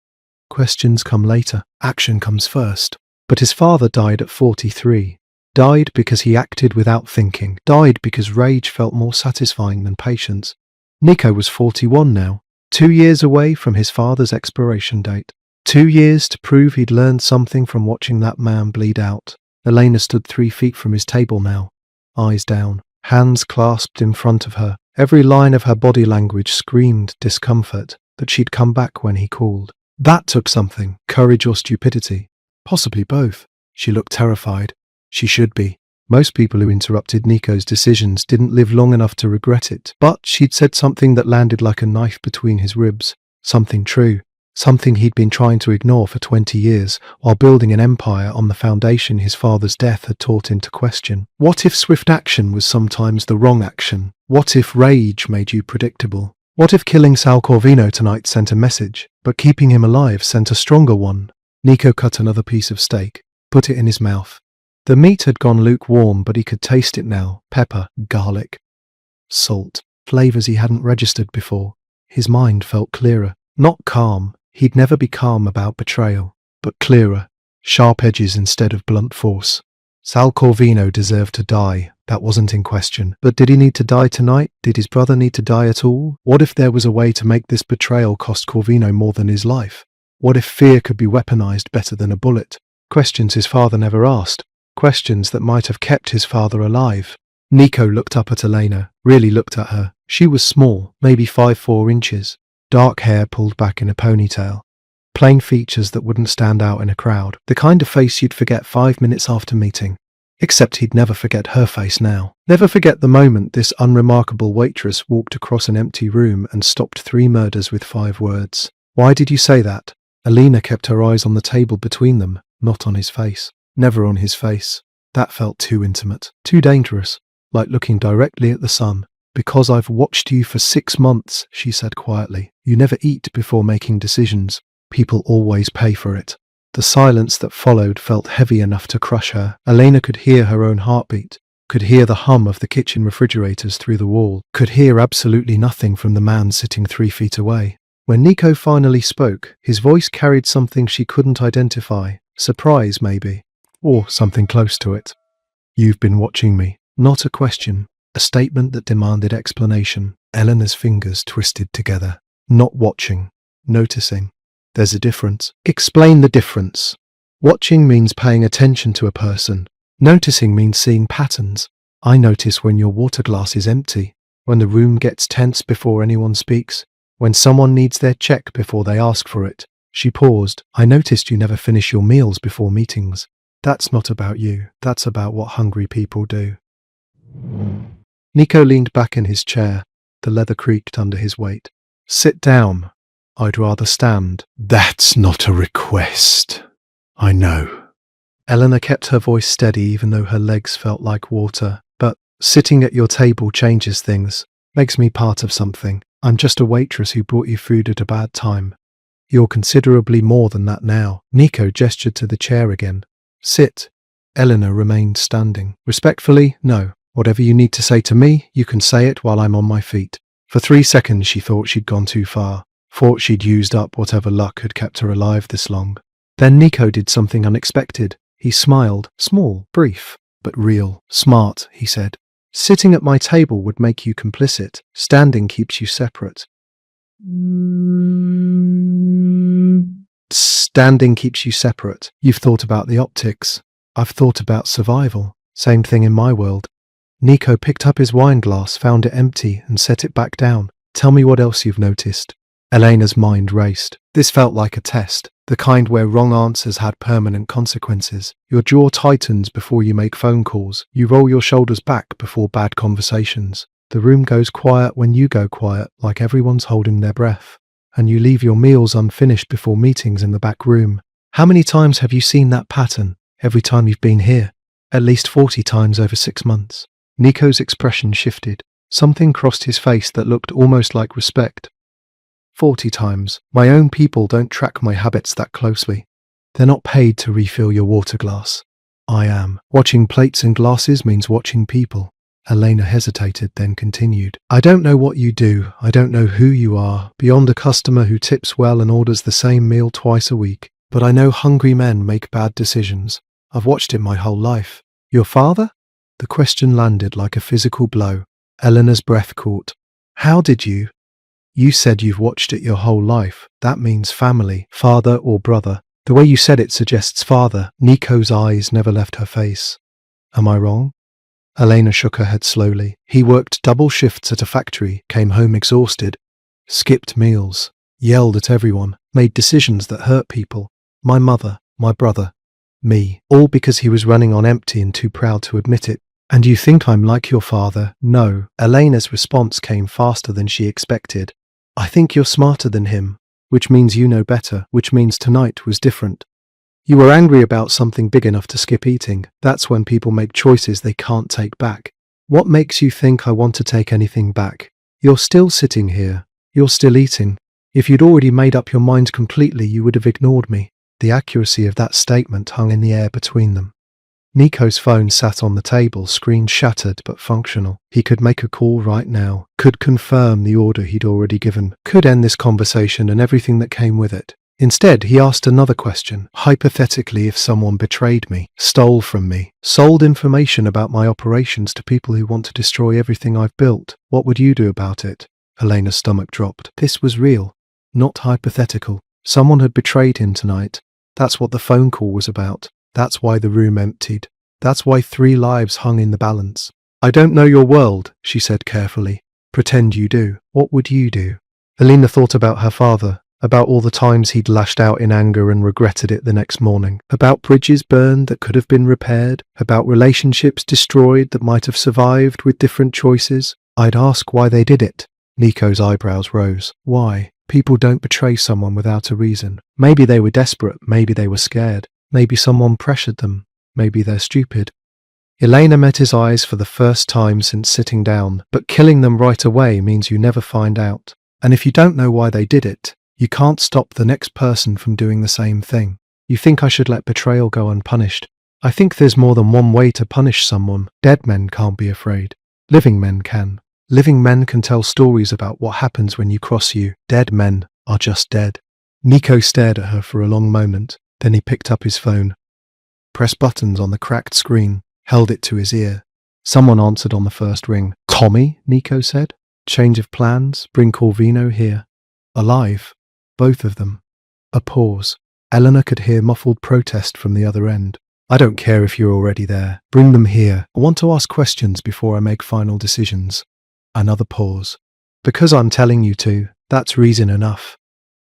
Questions come later. Action comes first. But his father died at 43. Died because he acted without thinking. Died because rage felt more satisfying than patience. Nico was 41 now, 2 years away from his father's expiration date. 2 years to prove he'd learned something from watching that man bleed out. Elena stood 3 feet from his table now, eyes down, hands clasped in front of her. Every line of her body language screamed discomfort, that she'd come back when he called. That took something, courage or stupidity. Possibly both. She looked terrified. She should be. Most people who interrupted Nico's decisions didn't live long enough to regret it. But she'd said something that landed like a knife between his ribs. Something true. Something he'd been trying to ignore for 20 years, while building an empire on the foundation his father's death had taught him to question. What if swift action was sometimes the wrong action? What if rage made you predictable? What if killing Sal Corvino tonight sent a message, but keeping him alive sent a stronger one? Nico cut another piece of steak, put it in his mouth. The meat had gone lukewarm, but he could taste it now. Pepper, garlic, salt, flavors he hadn't registered before. His mind felt clearer. Not calm. He'd never be calm about betrayal, but clearer. Sharp edges instead of blunt force. Sal Corvino deserved to die. That wasn't in question. But did he need to die tonight? Did his brother need to die at all? What if there was a way to make this betrayal cost Corvino more than his life? What if fear could be weaponized better than a bullet? Questions his father never asked. Questions that might have kept his father alive. Nico looked up at Elena, really looked at her. She was small, maybe 5'4" inches. Dark hair pulled back in a ponytail. Plain features that wouldn't stand out in a crowd. The kind of face you'd forget 5 minutes after meeting. Except he'd never forget her face now. Never forget the moment this unremarkable waitress walked across an empty room and stopped 3 murders with 5 words. Why did you say that? Elena kept her eyes on the table between them, not on his face. Never on his face. That felt too intimate, too dangerous, like looking directly at the sun. Because I've watched you for 6 months, she said quietly. You never eat before making decisions. People always pay for it. The silence that followed felt heavy enough to crush her. Elena could hear her own heartbeat, could hear the hum of the kitchen refrigerators through the wall, could hear absolutely nothing from the man sitting 3 feet away. When Nico finally spoke, his voice carried something she couldn't identify. Surprise, maybe. Or something close to it. You've been watching me. Not a question. A statement that demanded explanation. Eleanor's fingers twisted together. Not watching. Noticing. There's a difference. Explain the difference. Watching means paying attention to a person. Noticing means seeing patterns. I notice when your water glass is empty. When the room gets tense before anyone speaks. When someone needs their check before they ask for it. She paused. I noticed you never finish your meals before meetings. That's not about you. That's about what hungry people do. Nico leaned back in his chair. The leather creaked under his weight. Sit down. I'd rather stand. That's not a request. I know. Eleanor kept her voice steady even though her legs felt like water. But sitting at your table changes things. Makes me part of something. I'm just a waitress who brought you food at a bad time. You're considerably more than that now. Nico gestured to the chair again. Sit. Eleanor remained standing. Respectfully, no. Whatever you need to say to me, you can say it while I'm on my feet. For 3 seconds she thought she'd gone too far. Thought she'd used up whatever luck had kept her alive this long. Then Nico did something unexpected. He smiled. Small, brief, but real. Smart, he said. Sitting at my table would make you complicit. Standing keeps you separate. Standing keeps you separate. You've thought about the optics. I've thought about survival. Same thing in my world. Nico picked up his wine glass, found it empty, and set it back down. Tell me what else you've noticed. Elena's mind raced. This felt like a test, the kind where wrong answers had permanent consequences. Your jaw tightens before you make phone calls. You roll your shoulders back before bad conversations. The room goes quiet when you go quiet, like everyone's holding their breath. And you leave your meals unfinished before meetings in the back room. How many times have you seen that pattern? Every time you've been here. At least 40 times over 6 months. Nico's expression shifted. Something crossed his face that looked almost like respect. 40 times. My own people don't track my habits that closely. They're not paid to refill your water glass. I am. Watching plates and glasses means watching people. Elena hesitated, then continued. I don't know what you do. I don't know who you are, beyond a customer who tips well and orders the same meal twice a week. But I know hungry men make bad decisions. I've watched it my whole life. Your father? The question landed like a physical blow. Eleanor's breath caught. How did you? You said you've watched it your whole life. That means family, father or brother. The way you said it suggests father. Nico's eyes never left her face. Am I wrong? Elena shook her head slowly. He worked double shifts at a factory, came home exhausted, skipped meals, yelled at everyone, made decisions that hurt people. My mother, my brother, me. All because he was running on empty and too proud to admit it. And you think I'm like your father? No. Elena's response came faster than she expected. I think you're smarter than him, which means you know better, which means tonight was different. You were angry about something big enough to skip eating. That's when people make choices they can't take back. What makes you think I want to take anything back? You're still sitting here. You're still eating. If you'd already made up your mind completely, you would have ignored me. The accuracy of that statement hung in the air between them. Nico's phone sat on the table, screen shattered but functional. He could make a call right now, could confirm the order he'd already given, could end this conversation and everything that came with it. Instead, he asked another question. Hypothetically, if someone betrayed me, stole from me, sold information about my operations to people who want to destroy everything I've built, what would you do about it? Elena's stomach dropped. This was real, not hypothetical. Someone had betrayed him tonight. That's what the phone call was about. That's why the room emptied. That's why 3 lives hung in the balance. I don't know your world, she said carefully. Pretend you do. What would you do? Elena thought about her father, about all the times he'd lashed out in anger and regretted it the next morning, about bridges burned that could have been repaired, about relationships destroyed that might have survived with different choices. I'd ask why they did it. Nico's eyebrows rose. Why? People don't betray someone without a reason. Maybe they were desperate, maybe they were scared, maybe someone pressured them, maybe they're stupid. Elena met his eyes for the first time since sitting down, but killing them right away means you never find out. And if you don't know why they did it, you can't stop the next person from doing the same thing. You think I should let betrayal go unpunished? I think there's more than one way to punish someone. Dead men can't be afraid. Living men can. Living men can tell stories about what happens when you cross you. Dead men are just dead. Nico stared at her for a long moment. Then he picked up his phone, pressed buttons on the cracked screen, held it to his ear. Someone answered on the first ring. Tommy, Nico said. Change of plans. Bring Corvino here. Alive. Both of them. A pause. Eleanor could hear muffled protest from the other end. I don't care if you're already there. Bring them here. I want to ask questions before I make final decisions. Another pause. Because I'm telling you to, that's reason enough.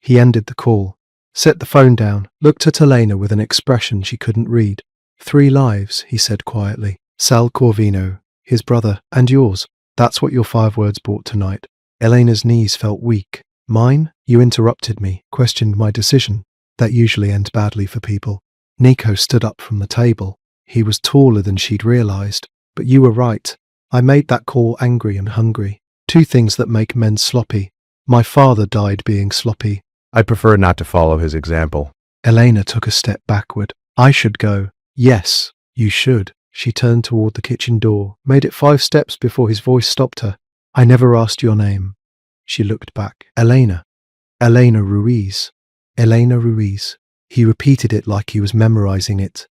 He ended the call, set the phone down, looked at Elena with an expression she couldn't read. 3 lives, he said quietly. Sal Corvino, his brother, and yours. That's what your 5 words brought tonight. Elena's knees felt weak. Mine? You interrupted me, questioned my decision. That usually ends badly for people. Nico stood up from the table. He was taller than she'd realized. But you were right. I made that call angry and hungry. 2 things that make men sloppy. My father died being sloppy. I prefer not to follow his example. Elena took a step backward. I should go. Yes, you should. She turned toward the kitchen door, made it 5 steps before his voice stopped her. I never asked your name. She looked back. Elena. Elena Ruiz. Elena Ruiz. He repeated it like he was memorizing it.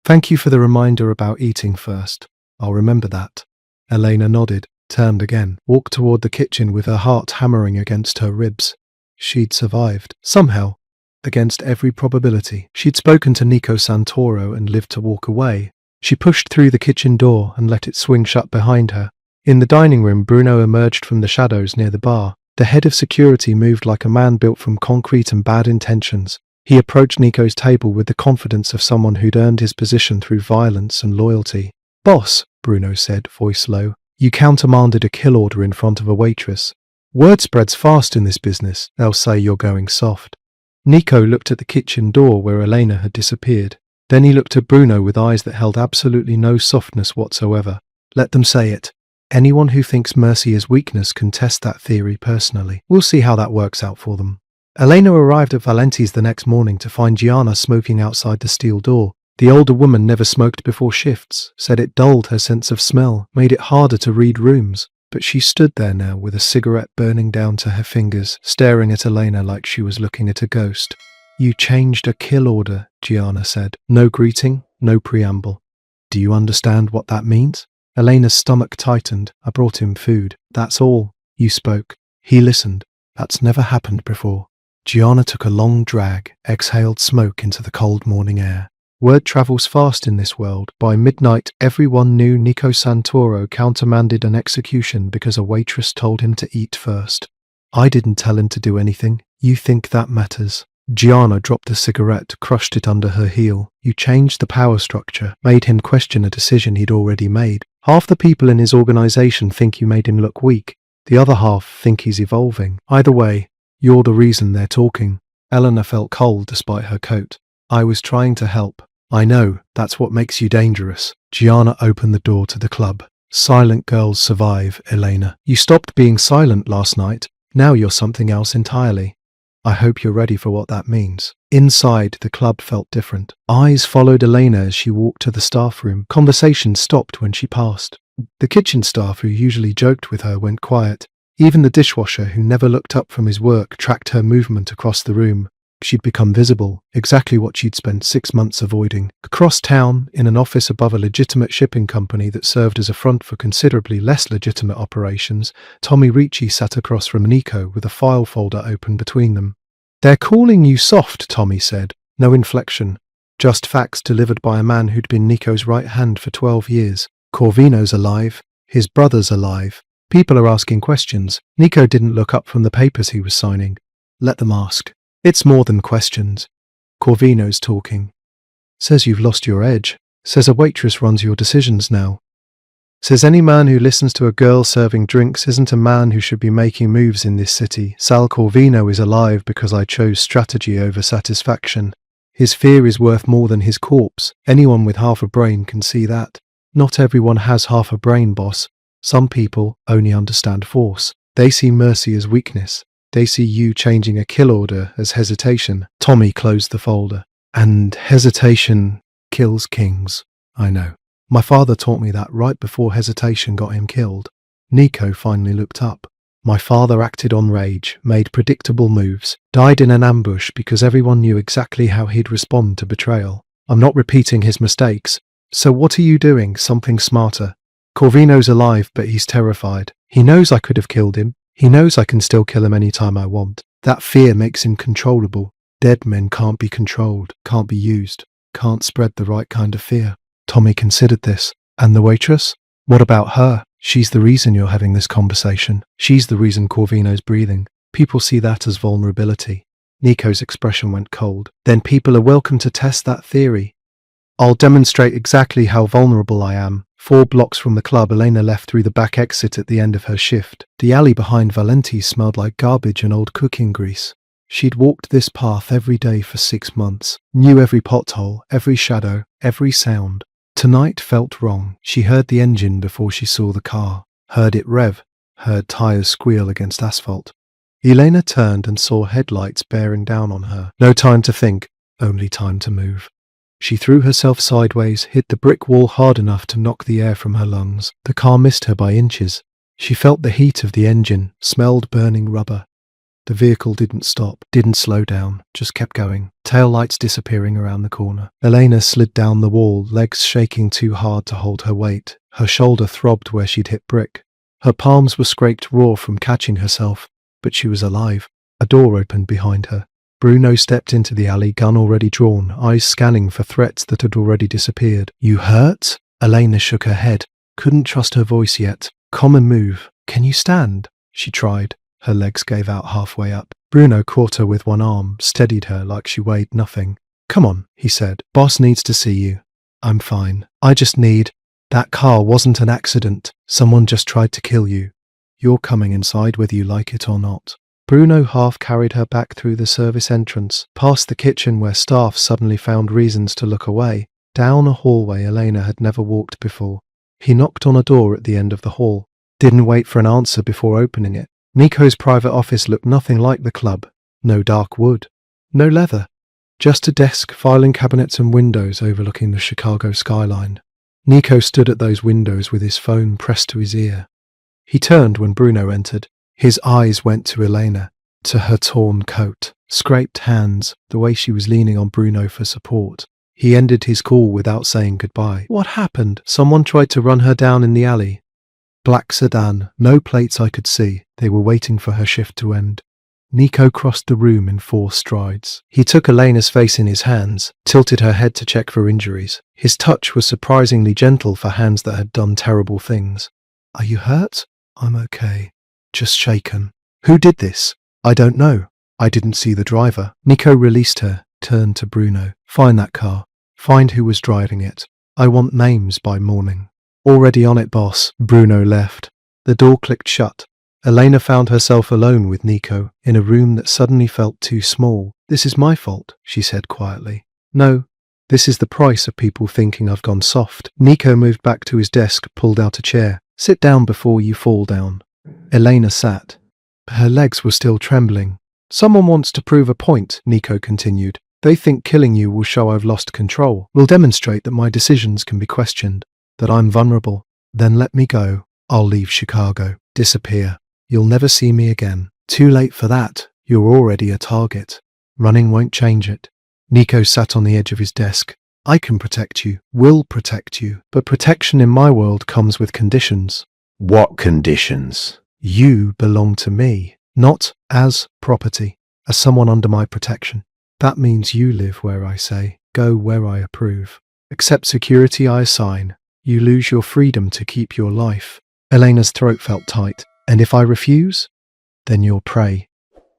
Thank you for the reminder about eating first. I'll remember that. Elena nodded, turned again, walked toward the kitchen with her heart hammering against her ribs. She'd survived. Somehow. Against every probability. She'd spoken to Nico Santoro and lived to walk away. She pushed through the kitchen door and let it swing shut behind her. In the dining room, Bruno emerged from the shadows near the bar. The head of security moved like a man built from concrete and bad intentions. He approached Nico's table with the confidence of someone who'd earned his position through violence and loyalty. Boss, Bruno said, voice low, you countermanded a kill order in front of a waitress. Word spreads fast in this business. They'll say you're going soft. Nico looked at the kitchen door where Elena had disappeared. Then he looked at Bruno with eyes that held absolutely no softness whatsoever. Let them say it. Anyone who thinks mercy is weakness can test that theory personally. We'll see how that works out for them. Elena arrived at Valenti's the next morning to find Gianna smoking outside the steel door. The older woman never smoked before shifts, said it dulled her sense of smell, made it harder to read rooms. But she stood there now with a cigarette burning down to her fingers, staring at Elena like she was looking at a ghost. You changed a kill order, Gianna said. No greeting, no preamble. Do you understand what that means? Elena's stomach tightened. I brought him food. That's all. You spoke. He listened. That's never happened before. Gianna took a long drag, exhaled smoke into the cold morning air. Word travels fast in this world. By midnight, everyone knew Nico Santoro countermanded an execution because a waitress told him to eat first. I didn't tell him to do anything. You think that matters? Gianna dropped a cigarette, crushed it under her heel. You changed the power structure, made him question a decision he'd already made. Half the people in his organization think you made him look weak. The other half think he's evolving. Either way, you're the reason they're talking. Eleanor felt cold despite her coat. I was trying to help. I know, that's what makes you dangerous. Gianna opened the door to the club. Silent girls survive, Elena. You stopped being silent last night. Now you're something else entirely. I hope you're ready for what that means. Inside, the club felt different. Eyes followed Elena as she walked to the staff room. Conversation stopped when she passed. The kitchen staff who usually joked with her went quiet. Even the dishwasher, who never looked up from his work, tracked her movement across the room. She'd become visible, exactly what she'd spent 6 months avoiding. Across town, in an office above a legitimate shipping company that served as a front for considerably less legitimate operations, Tommy Ricci sat across from Nico with a file folder open between them. They're calling you soft, Tommy said. No inflection. Just facts delivered by a man who'd been Nico's right hand for 12 years. Corvino's alive. His brother's alive. People are asking questions. Nico didn't look up from the papers he was signing. Let them ask. It's more than questions. Corvino's talking. Says you've lost your edge. Says a waitress runs your decisions now. Says any man who listens to a girl serving drinks isn't a man who should be making moves in this city. Sal Corvino is alive because I chose strategy over satisfaction. His fear is worth more than his corpse. Anyone with half a brain can see that. Not everyone has half a brain, boss. Some people only understand force. They see mercy as weakness. They see you changing a kill order as hesitation. Tommy closed the folder. And hesitation kills kings. I know. My father taught me that right before hesitation got him killed. Nico finally looked up. My father acted on rage, made predictable moves, died in an ambush because everyone knew exactly how he'd respond to betrayal. I'm not repeating his mistakes. So what are you doing? Something smarter. Corvino's alive, but he's terrified. He knows I could have killed him. He knows I can still kill him any time I want. That fear makes him controllable. Dead men can't be controlled, can't be used, can't spread the right kind of fear. Tommy considered this. And the waitress? What about her? She's the reason you're having this conversation. She's the reason Corvino's breathing. People see that as vulnerability. Nico's expression went cold. Then people are welcome to test that theory. I'll demonstrate exactly how vulnerable I am. 4 blocks from the club, Elena left through the back exit at the end of her shift. The alley behind Valenti's smelled like garbage and old cooking grease. She'd walked this path every day for 6 months, knew every pothole, every shadow, every sound. Tonight felt wrong. She heard the engine before she saw the car, heard it rev, heard tires squeal against asphalt. Elena turned and saw headlights bearing down on her. No time to think, only time to move. She threw herself sideways, hit the brick wall hard enough to knock the air from her lungs. The car missed her by inches. She felt the heat of the engine, smelled burning rubber. The vehicle didn't stop, didn't slow down, just kept going, tail lights disappearing around the corner. Elena slid down the wall, legs shaking too hard to hold her weight. Her shoulder throbbed where she'd hit brick. Her palms were scraped raw from catching herself, but she was alive. A door opened behind her. Bruno stepped into the alley, gun already drawn, eyes scanning for threats that had already disappeared. You hurt? Elena shook her head. Couldn't trust her voice yet. Common move. Can you stand? She tried. Her legs gave out halfway up. Bruno caught her with one arm, steadied her like she weighed nothing. Come on, he said. Boss needs to see you. I'm fine. I just need... That car wasn't an accident. Someone just tried to kill you. You're coming inside whether you like it or not. Bruno half carried her back through the service entrance, past the kitchen where staff suddenly found reasons to look away, down a hallway Elena had never walked before. He knocked on a door at the end of the hall, didn't wait for an answer before opening it. Nico's private office looked nothing like the club. No dark wood, no leather, just a desk, filing cabinets and windows overlooking the Chicago skyline. Nico stood at those windows with his phone pressed to his ear. He turned when Bruno entered. His eyes went to Elena, to her torn coat, scraped hands, the way she was leaning on Bruno for support. He ended his call without saying goodbye. What happened? Someone tried to run her down in the alley. Black sedan, no plates I could see. They were waiting for her shift to end. Nico crossed the room in 4 strides. He took Elena's face in his hands, tilted her head to check for injuries. His touch was surprisingly gentle for hands that had done terrible things. Are you hurt? I'm okay. Just shaken. Who did this? I don't know. I didn't see the driver. Nico released her, turned to Bruno. Find that car. Find who was driving it. I want names by morning. Already on it, boss. Bruno left. The door clicked shut. Elena found herself alone with Nico, in a room that suddenly felt too small. This is my fault, she said quietly. No, this is the price of people thinking I've gone soft. Nico moved back to his desk, pulled out a chair. Sit down before you fall down. Elena sat. Her legs were still trembling. Someone wants to prove a point, Nico continued. They think killing you will show I've lost control, will demonstrate that my decisions can be questioned, that I'm vulnerable. Then let me go. I'll leave Chicago. Disappear. You'll never see me again. Too late for that. You're already a target. Running won't change it. Nico sat on the edge of his desk. I can protect you, will protect you, but protection in my world comes with conditions. What conditions? You belong to me, not as property, as someone under my protection. That means you live where I say, go where I approve. Accept security I assign. You lose your freedom to keep your life. Elena's throat felt tight. And if I refuse, then you're prey.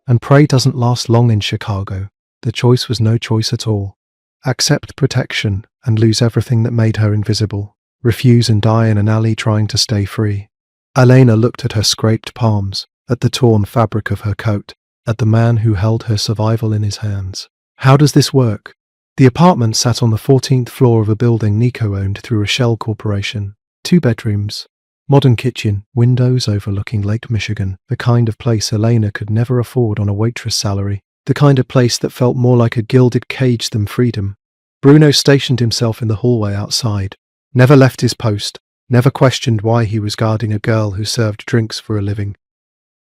And prey doesn't last long in Chicago. The choice was no choice at all. Accept protection and lose everything that made her invisible. Refuse and die in an alley trying to stay free. Elena looked at her scraped palms, at the torn fabric of her coat, at the man who held her survival in his hands. How does this work? The apartment sat on the 14th floor of a building Nico owned through a shell corporation. 2 bedrooms. Modern kitchen, windows overlooking Lake Michigan, the kind of place Elena could never afford on a waitress salary, the kind of place that felt more like a gilded cage than freedom. Bruno stationed himself in the hallway outside, never left his post, never questioned why he was guarding a girl who served drinks for a living.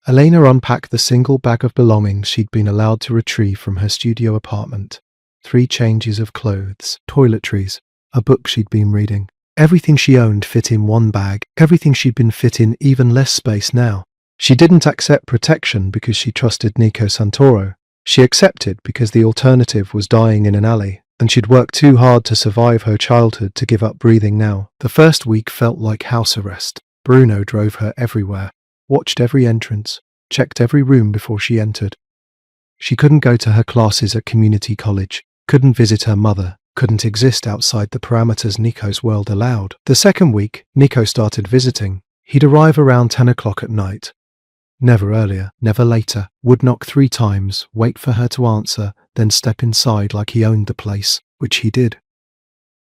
Elena unpacked the single bag of belongings she'd been allowed to retrieve from her studio apartment. 3 changes of clothes, toiletries, a book she'd been reading. Everything she owned fit in one bag, everything she'd been fit in even less space now. She didn't accept protection because she trusted Nico Santoro. She accepted because the alternative was dying in an alley, and she'd worked too hard to survive her childhood to give up breathing now. The first week felt like house arrest. Bruno drove her everywhere, watched every entrance, checked every room before she entered. She couldn't go to her classes at community college, couldn't visit her mother, couldn't exist outside the parameters Nico's world allowed. The second week, Nico started visiting. He'd arrive around 10 o'clock at night. Never earlier, never later. Would knock 3 times, wait for her to answer, then step inside like he owned the place, which he did.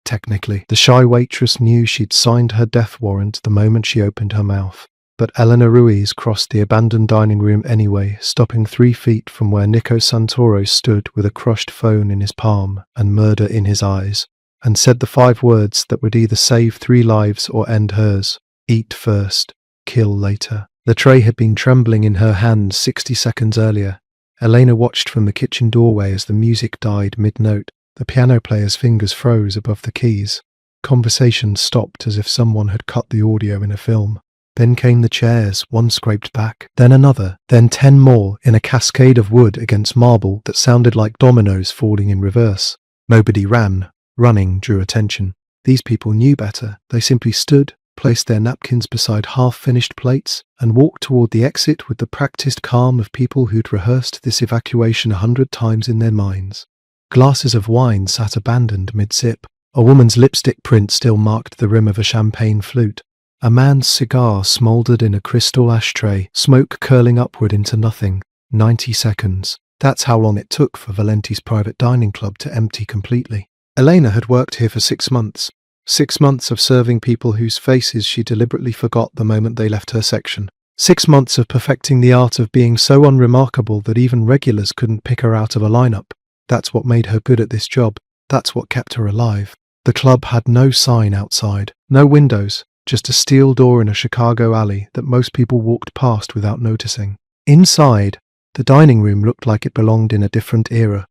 Technically, the shy waitress knew she'd signed her death warrant the moment she opened her mouth. But Eleanor Ruiz crossed the abandoned dining room anyway, stopping 3 feet from where Nico Santoro stood with a crushed phone in his palm and murder in his eyes, and said the 5 words that would either save 3 lives or end hers. Eat first, kill later. The tray had been trembling in her hand 60 seconds earlier. Elena watched from the kitchen doorway as the music died mid-note. The piano player's fingers froze above the keys. Conversation stopped as if someone had cut the audio in a film. Then came the chairs, one scraped back, then another, then 10 more in a cascade of wood against marble that sounded like dominoes falling in reverse. Nobody ran. Running drew attention. These people knew better. They simply stood, placed their napkins beside half-finished plates, and walked toward the exit with the practiced calm of people who'd rehearsed this evacuation 100 times in their minds. Glasses of wine sat abandoned mid-sip. A woman's lipstick print still marked the rim of a champagne flute. A man's cigar smouldered in a crystal ashtray, smoke curling upward into nothing. 90 seconds. That's how long it took for Valenti's private dining club to empty completely. Elena had worked here for 6 months. 6 months of serving people whose faces she deliberately forgot the moment they left her section. 6 months of perfecting the art of being so unremarkable that even regulars couldn't pick her out of a lineup. That's what made her good at this job. That's what kept her alive. The club had no sign outside, no windows, just a steel door in a Chicago alley that most people walked past without noticing. Inside, the dining room looked like it belonged in a different era.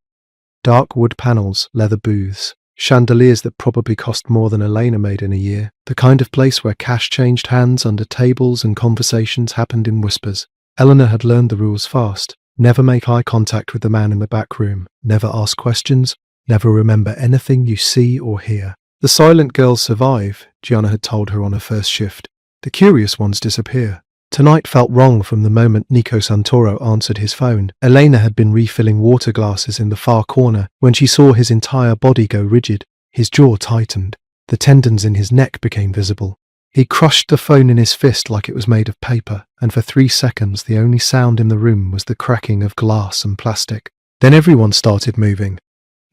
Dark wood panels, leather booths, chandeliers that probably cost more than Elena made in a year. The kind of place where cash changed hands under tables and conversations happened in whispers. Eleanor had learned the rules fast. Never make eye contact with the man in the back room. Never ask questions. Never remember anything you see or hear. The silent girls survive, Gianna had told her on her first shift. The curious ones disappear. Tonight felt wrong from the moment Nico Santoro answered his phone. Elena had been refilling water glasses in the far corner when she saw his entire body go rigid. His jaw tightened. The tendons in his neck became visible. He crushed the phone in his fist like it was made of paper, and for 3 seconds the only sound in the room was the cracking of glass and plastic. Then everyone started moving.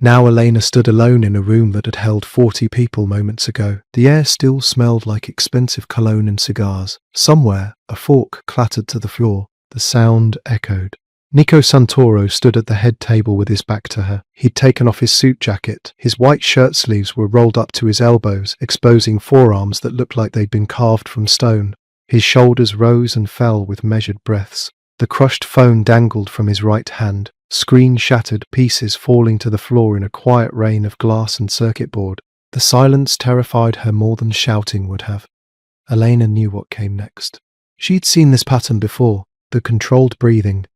Now Elena stood alone in a room that had held 40 people moments ago. The air still smelled like expensive cologne and cigars. Somewhere, a fork clattered to the floor. The sound echoed. Nico Santoro stood at the head table with his back to her. He'd taken off his suit jacket. His white shirt sleeves were rolled up to his elbows, exposing forearms that looked like they'd been carved from stone. His shoulders rose and fell with measured breaths. The crushed phone dangled from his right hand. Screen shattered, pieces falling to the floor in a quiet rain of glass and circuit board. The silence terrified her more than shouting would have. Elena knew what came next. She'd seen this pattern before, the controlled breathing.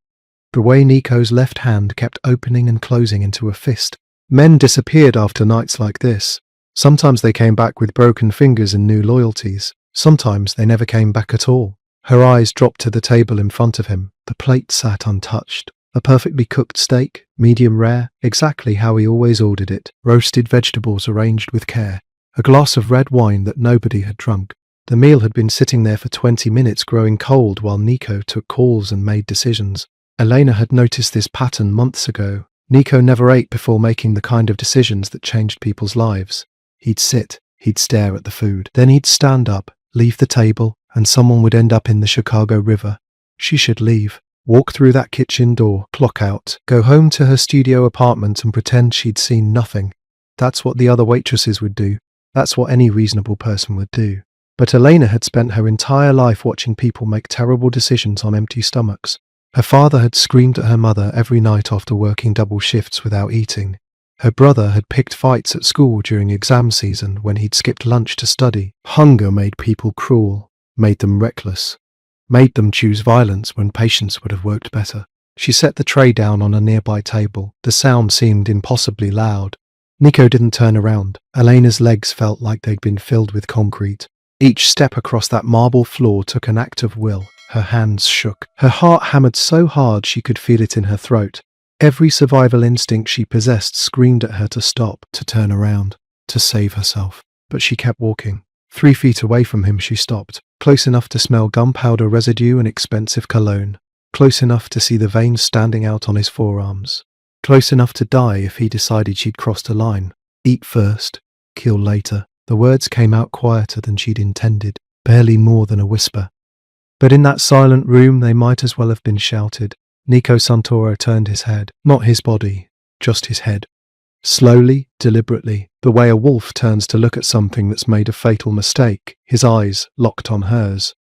The way Nico's left hand kept opening and closing into a fist. Men disappeared after nights like this. Sometimes they came back with broken fingers and new loyalties. Sometimes they never came back at all. Her eyes dropped to the table in front of him. The plate sat untouched. A perfectly cooked steak, medium rare, exactly how he always ordered it, roasted vegetables arranged with care, a glass of red wine that nobody had drunk. The meal had been sitting there for 20 minutes growing cold while Nico took calls and made decisions. Elena had noticed this pattern months ago. Nico never ate before making the kind of decisions that changed people's lives. He'd sit, he'd stare at the food, then he'd stand up, leave the table, and someone would end up in the Chicago River. She should leave. Walk through that kitchen door, clock out, go home to her studio apartment and pretend she'd seen nothing. That's what the other waitresses would do. That's what any reasonable person would do. But Elena had spent her entire life watching people make terrible decisions on empty stomachs. Her father had screamed at her mother every night after working double shifts without eating. Her brother had picked fights at school during exam season when he'd skipped lunch to study. Hunger made people cruel, made them reckless. Made them choose violence when patience would have worked better. She set the tray down on a nearby table. The sound seemed impossibly loud. Nico didn't turn around. Elena's legs felt like they'd been filled with concrete. Each step across that marble floor took an act of will. Her hands shook. Her heart hammered so hard she could feel it in her throat. Every survival instinct she possessed screamed at her to stop, to turn around, to save herself. But she kept walking. 3 feet away from him she stopped. Close enough to smell gunpowder residue and expensive cologne. Close enough to see the veins standing out on his forearms. Close enough to die if he decided she'd crossed a line. Eat first, kill later. The words came out quieter than she'd intended, barely more than a whisper. But in that silent room they might as well have been shouted. Nico Santoro turned his head, not his body, just his head. Slowly, deliberately, the way a wolf turns to look at something that's made a fatal mistake, his eyes locked on hers.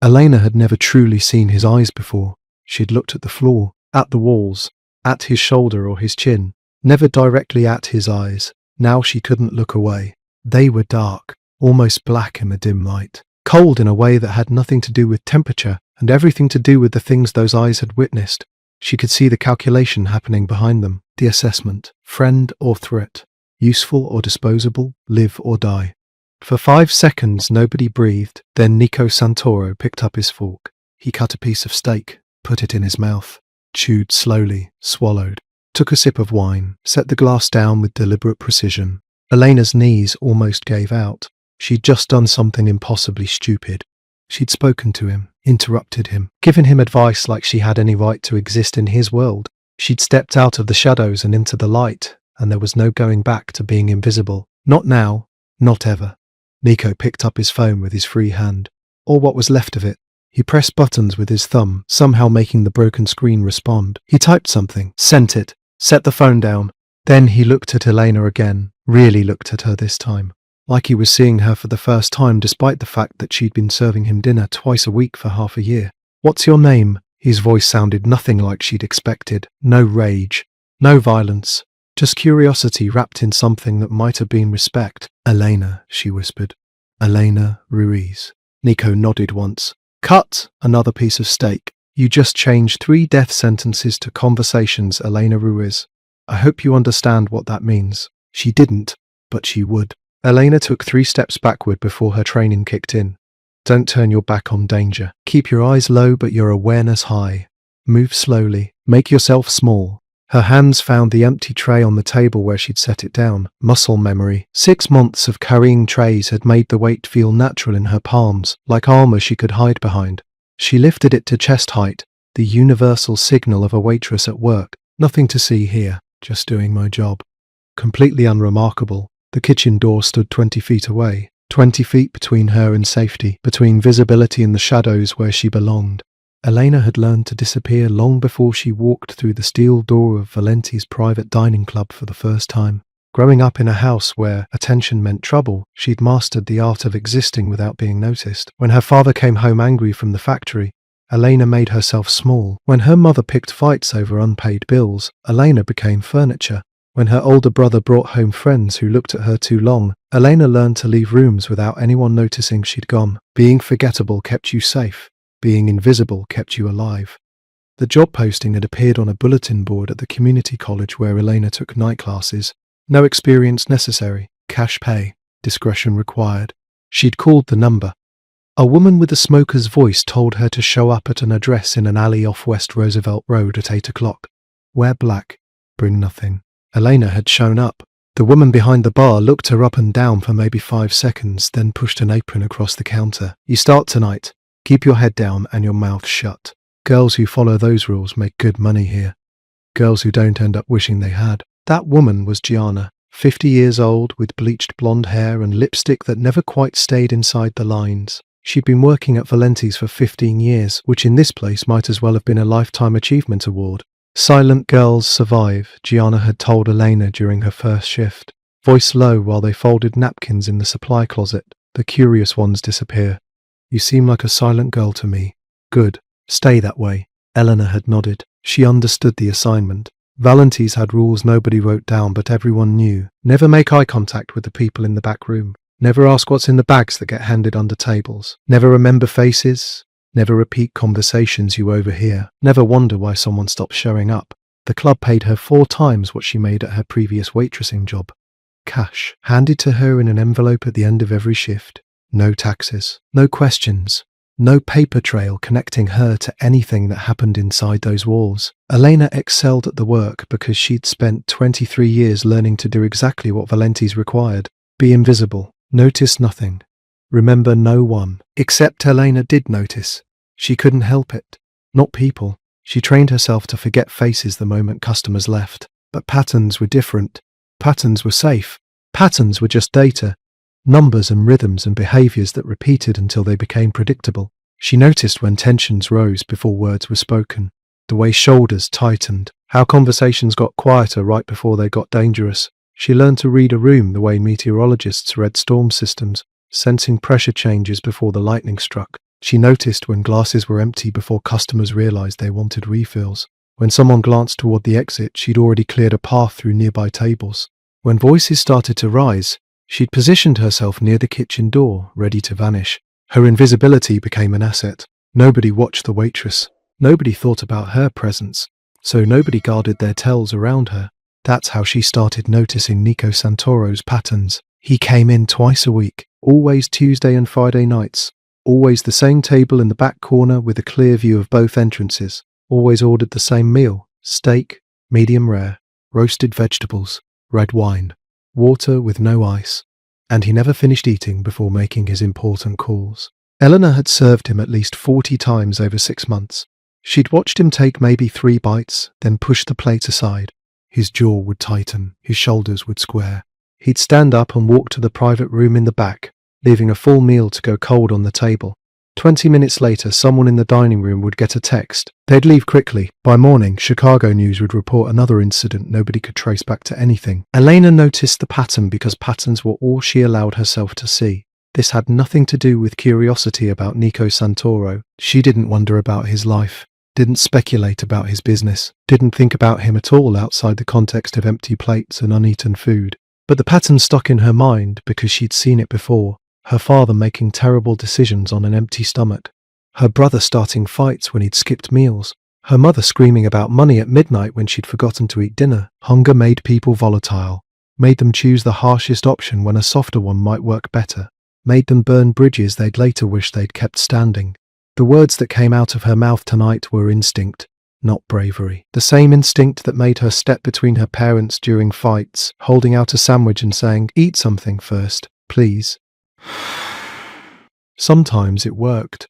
Elena had never truly seen his eyes before. She'd looked at the floor, at the walls, at his shoulder or his chin, never directly at his eyes. Now she couldn't look away. They were dark, almost black in the dim light, cold in a way that had nothing to do with temperature and everything to do with the things those eyes had witnessed. She could see the calculation happening behind them, the assessment, friend or threat, useful or disposable, live or die. For 5 seconds nobody breathed, then Nico Santoro picked up his fork. He cut a piece of steak, put it in his mouth, chewed slowly, swallowed, took a sip of wine, set the glass down with deliberate precision. Elena's knees almost gave out. She'd just done something impossibly stupid. She'd spoken to him, interrupted him, given him advice like she had any right to exist in his world. She'd stepped out of the shadows and into the light, and there was no going back to being invisible. Not now, not ever. Nico picked up his phone with his free hand, or what was left of it. He pressed buttons with his thumb, somehow making the broken screen respond. He typed something, sent it, set the phone down. Then he looked at Elena again, really looked at her this time, like he was seeing her for the first time despite the fact that she'd been serving him dinner twice a week for half a year. "What's your name?" His voice sounded nothing like she'd expected. No rage, no violence, just curiosity wrapped in something that might have been respect. "Elena," she whispered. "Elena Ruiz." Nico nodded once. "Cut! Another piece of steak. You just changed 3 death sentences to conversations, Elena Ruiz. I hope you understand what that means." She didn't, but she would. Elena took 3 steps backward before her training kicked in. Don't turn your back on danger. Keep your eyes low but your awareness high. Move slowly. Make yourself small. Her hands found the empty tray on the table where she'd set it down. Muscle memory. 6 months of carrying trays had made the weight feel natural in her palms, like armor she could hide behind. She lifted it to chest height, the universal signal of a waitress at work. Nothing to see here, just doing my job. Completely unremarkable. The kitchen door stood 20 feet away, 20 feet between her and safety, between visibility and the shadows where she belonged. Elena had learned to disappear long before she walked through the steel door of Valenti's private dining club for the first time. Growing up in a house where attention meant trouble, she'd mastered the art of existing without being noticed. When her father came home angry from the factory, Elena made herself small. When her mother picked fights over unpaid bills, Elena became furniture. When her older brother brought home friends who looked at her too long, Elena learned to leave rooms without anyone noticing she'd gone. Being forgettable kept you safe. Being invisible kept you alive. The job posting had appeared on a bulletin board at the community college where Elena took night classes. No experience necessary. Cash pay. Discretion required. She'd called the number. A woman with a smoker's voice told her to show up at an address in an alley off West Roosevelt Road at 8 o'clock. Wear black. Bring nothing. Elena had shown up. The woman behind the bar looked her up and down for maybe 5 seconds, then pushed an apron across the counter. "You start tonight. Keep your head down and your mouth shut. Girls who follow those rules make good money here. Girls who don't end up wishing they had." That woman was Gianna, 50 years old, with bleached blonde hair and lipstick that never quite stayed inside the lines. She'd been working at Valenti's for 15 years, which in this place might as well have been a Lifetime Achievement Award. "Silent girls survive," Gianna had told Elena during her first shift. Voice low while they folded napkins in the supply closet. "The curious ones disappear. You seem like a silent girl to me. Good. Stay that way." Elena had nodded. She understood the assignment. Valenti's had rules nobody wrote down but everyone knew. Never make eye contact with the people in the back room. Never ask what's in the bags that get handed under tables. Never remember faces. Never repeat conversations you overhear. Never wonder why someone stops showing up. The club paid her 4 times what she made at her previous waitressing job. Cash, handed to her in an envelope at the end of every shift. No taxes. No questions. No paper trail connecting her to anything that happened inside those walls. Elena excelled at the work because she'd spent 23 years learning to do exactly what Valenti's required. Be invisible. Notice nothing. Remember no one. Except Elena did notice. She couldn't help it. Not people. She trained herself to forget faces the moment customers left. But patterns were different. Patterns were safe. Patterns were just data. Numbers and rhythms and behaviors that repeated until they became predictable. She noticed when tensions rose before words were spoken. The way shoulders tightened. How conversations got quieter right before they got dangerous. She learned to read a room the way meteorologists read storm systems, sensing pressure changes before the lightning struck. She noticed when glasses were empty before customers realized they wanted refills. When someone glanced toward the exit, she'd already cleared a path through nearby tables. When voices started to rise, she'd positioned herself near the kitchen door, ready to vanish. Her invisibility became an asset. Nobody watched the waitress. Nobody thought about her presence. So nobody guarded their tells around her. That's how she started noticing Nico Santoro's patterns. He came in twice a week, always Tuesday and Friday nights. Always the same table in the back corner with a clear view of both entrances. Always ordered the same meal: steak, medium rare, roasted vegetables, red wine, water with no ice. And he never finished eating before making his important calls. Eleanor had served him at least 40 times over 6 months. She'd watched him take maybe 3 bites, then push the plate aside. His jaw would tighten, his shoulders would square. He'd stand up and walk to the private room in the back, leaving a full meal to go cold on the table. 20 minutes later, someone in the dining room would get a text. They'd leave quickly. By morning, Chicago News would report another incident nobody could trace back to anything. Elena noticed the pattern because patterns were all she allowed herself to see. This had nothing to do with curiosity about Nico Santoro. She didn't wonder about his life, didn't speculate about his business, didn't think about him at all outside the context of empty plates and uneaten food. But the pattern stuck in her mind because she'd seen it before. Her father making terrible decisions on an empty stomach. Her brother starting fights when he'd skipped meals. Her mother screaming about money at midnight when she'd forgotten to eat dinner. Hunger made people volatile. Made them choose the harshest option when a softer one might work better. Made them burn bridges they'd later wish they'd kept standing. The words that came out of her mouth tonight were instinct, not bravery. The same instinct that made her step between her parents during fights, holding out a sandwich and saying, "Eat something first, please." Sometimes it worked.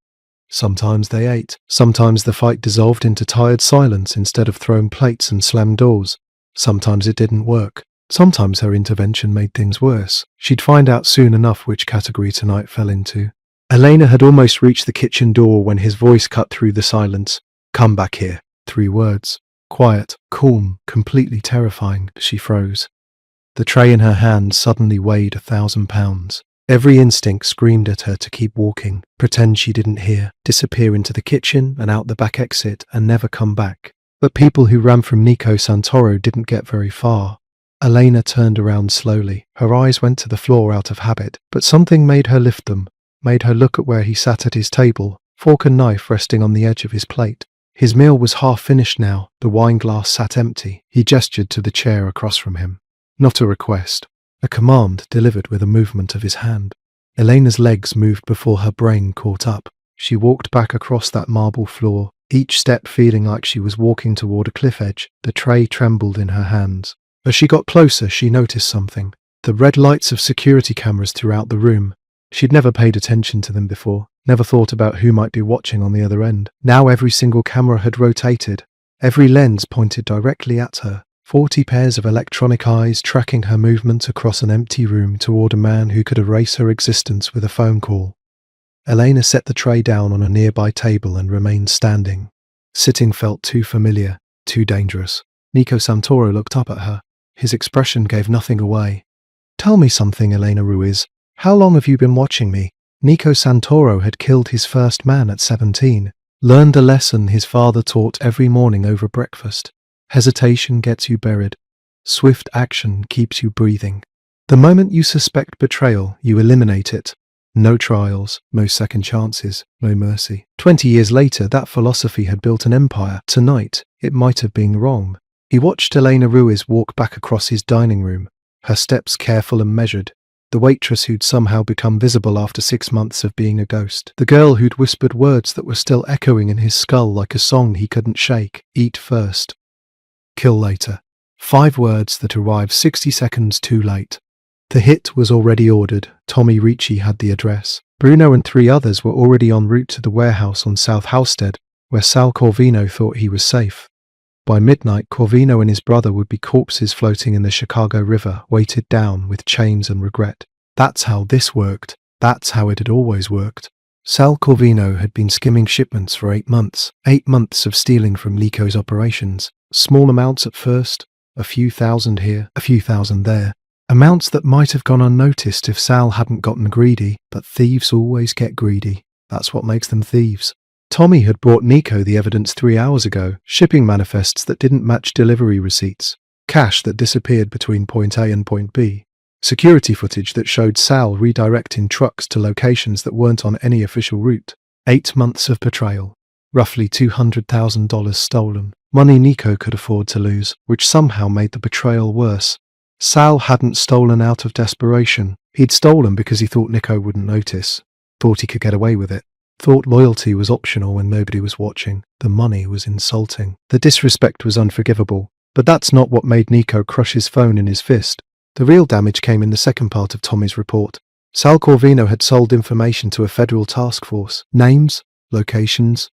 Sometimes they ate. Sometimes the fight dissolved into tired silence instead of throwing plates and slammed doors. Sometimes it didn't work. Sometimes her intervention made things worse. She'd find out soon enough which category tonight fell into. Elena had almost reached the kitchen door when his voice cut through the silence. "Come back here." 3 words. Quiet, calm, completely terrifying. She froze. The tray in her hand suddenly weighed 1,000 pounds. Every instinct screamed at her to keep walking, pretend she didn't hear, disappear into the kitchen and out the back exit and never come back. But people who ran from Nico Santoro didn't get very far. Elena turned around slowly. Her eyes went to the floor out of habit, but something made her lift them, made her look at where he sat at his table, fork and knife resting on the edge of his plate. His meal was half finished now, the wine glass sat empty. He gestured to the chair across from him. Not a request. A command delivered with a movement of his hand. Elena's legs moved before her brain caught up. She walked back across that marble floor, each step feeling like she was walking toward a cliff edge. The tray trembled in her hands. As she got closer, she noticed something. The red lights of security cameras throughout the room. She'd never paid attention to them before, never thought about who might be watching on the other end. Now every single camera had rotated. Every lens pointed directly at her. 40 pairs of electronic eyes tracking her movement across an empty room toward a man who could erase her existence with a phone call. Elena set the tray down on a nearby table and remained standing. Sitting felt too familiar, too dangerous. Nico Santoro looked up at her. His expression gave nothing away. "Tell me something, Elena Ruiz. How long have you been watching me?" Nico Santoro had killed his first man at 17. Learned a lesson his father taught every morning over breakfast. Hesitation gets you buried. Swift action keeps you breathing. The moment you suspect betrayal, you eliminate it. No trials, no second chances, no mercy. 20 years later, that philosophy had built an empire. Tonight, it might have been wrong. He watched Elena Ruiz walk back across his dining room, her steps careful and measured. The waitress who'd somehow become visible after 6 months of being a ghost. The girl who'd whispered words that were still echoing in his skull like a song he couldn't shake. Eat first. Kill later. 5 words that arrived 60 seconds too late. The hit was already ordered. Tommy Ricci had the address. Bruno and 3 others were already en route to the warehouse on South Halstead, where Sal Corvino thought he was safe. By midnight, Corvino and his brother would be corpses floating in the Chicago River, weighted down with chains and regret. That's how this worked. That's how it had always worked. Sal Corvino had been skimming shipments for 8 months. 8 months of stealing from Nico's operations. Small amounts at first, a few thousand here, a few thousand there. Amounts that might have gone unnoticed if Sal hadn't gotten greedy, but thieves always get greedy. That's what makes them thieves. Tommy had brought Nico the evidence 3 hours ago, shipping manifests that didn't match delivery receipts, cash that disappeared between point A and point B, security footage that showed Sal redirecting trucks to locations that weren't on any official route. 8 months of betrayal, roughly $200,000 stolen. Money Nico could afford to lose, which somehow made the betrayal worse. Sal hadn't stolen out of desperation. He'd stolen because he thought Nico wouldn't notice, thought he could get away with it, thought loyalty was optional when nobody was watching. The money was insulting. The disrespect was unforgivable. But that's not what made Nico crush his phone in his fist. The real damage came in the second part of Tommy's report. Sal Corvino had sold information to a federal task force. Names, locations,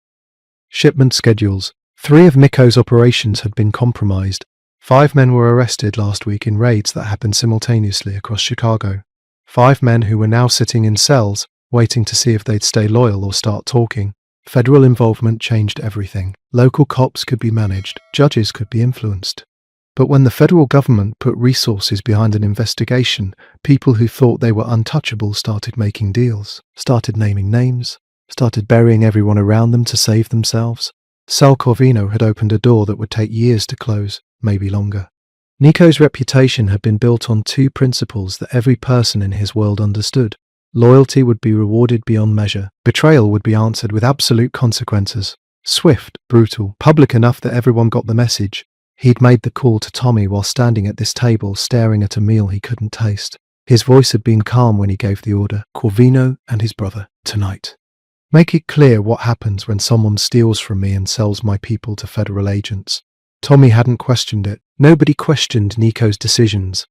shipment schedules. 3 of Nico's operations had been compromised. 5 men were arrested last week in raids that happened simultaneously across Chicago. 5 men who were now sitting in cells, waiting to see if they'd stay loyal or start talking. Federal involvement changed everything. Local cops could be managed, judges could be influenced. But when the federal government put resources behind an investigation, people who thought they were untouchable started making deals, started naming names, started burying everyone around them to save themselves. Sal Corvino had opened a door that would take years to close, maybe longer. Nico's reputation had been built on 2 principles that every person in his world understood. Loyalty would be rewarded beyond measure. Betrayal would be answered with absolute consequences. Swift, brutal, public enough that everyone got the message. He'd made the call to Tommy while standing at this table staring at a meal he couldn't taste. His voice had been calm when he gave the order. Corvino and his brother, tonight. Make it clear what happens when someone steals from me and sells my people to federal agents. Tommy hadn't questioned it. Nobody questioned Nico's decisions.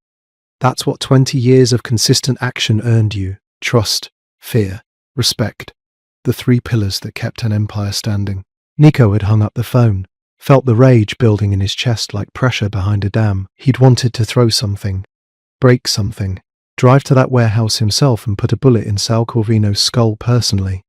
That's what 20 years of consistent action earned you. Trust, fear, respect. The 3 pillars that kept an empire standing. Nico had hung up the phone, felt the rage building in his chest like pressure behind a dam. He'd wanted to throw something, break something, drive to that warehouse himself and put a bullet in Sal Corvino's skull personally.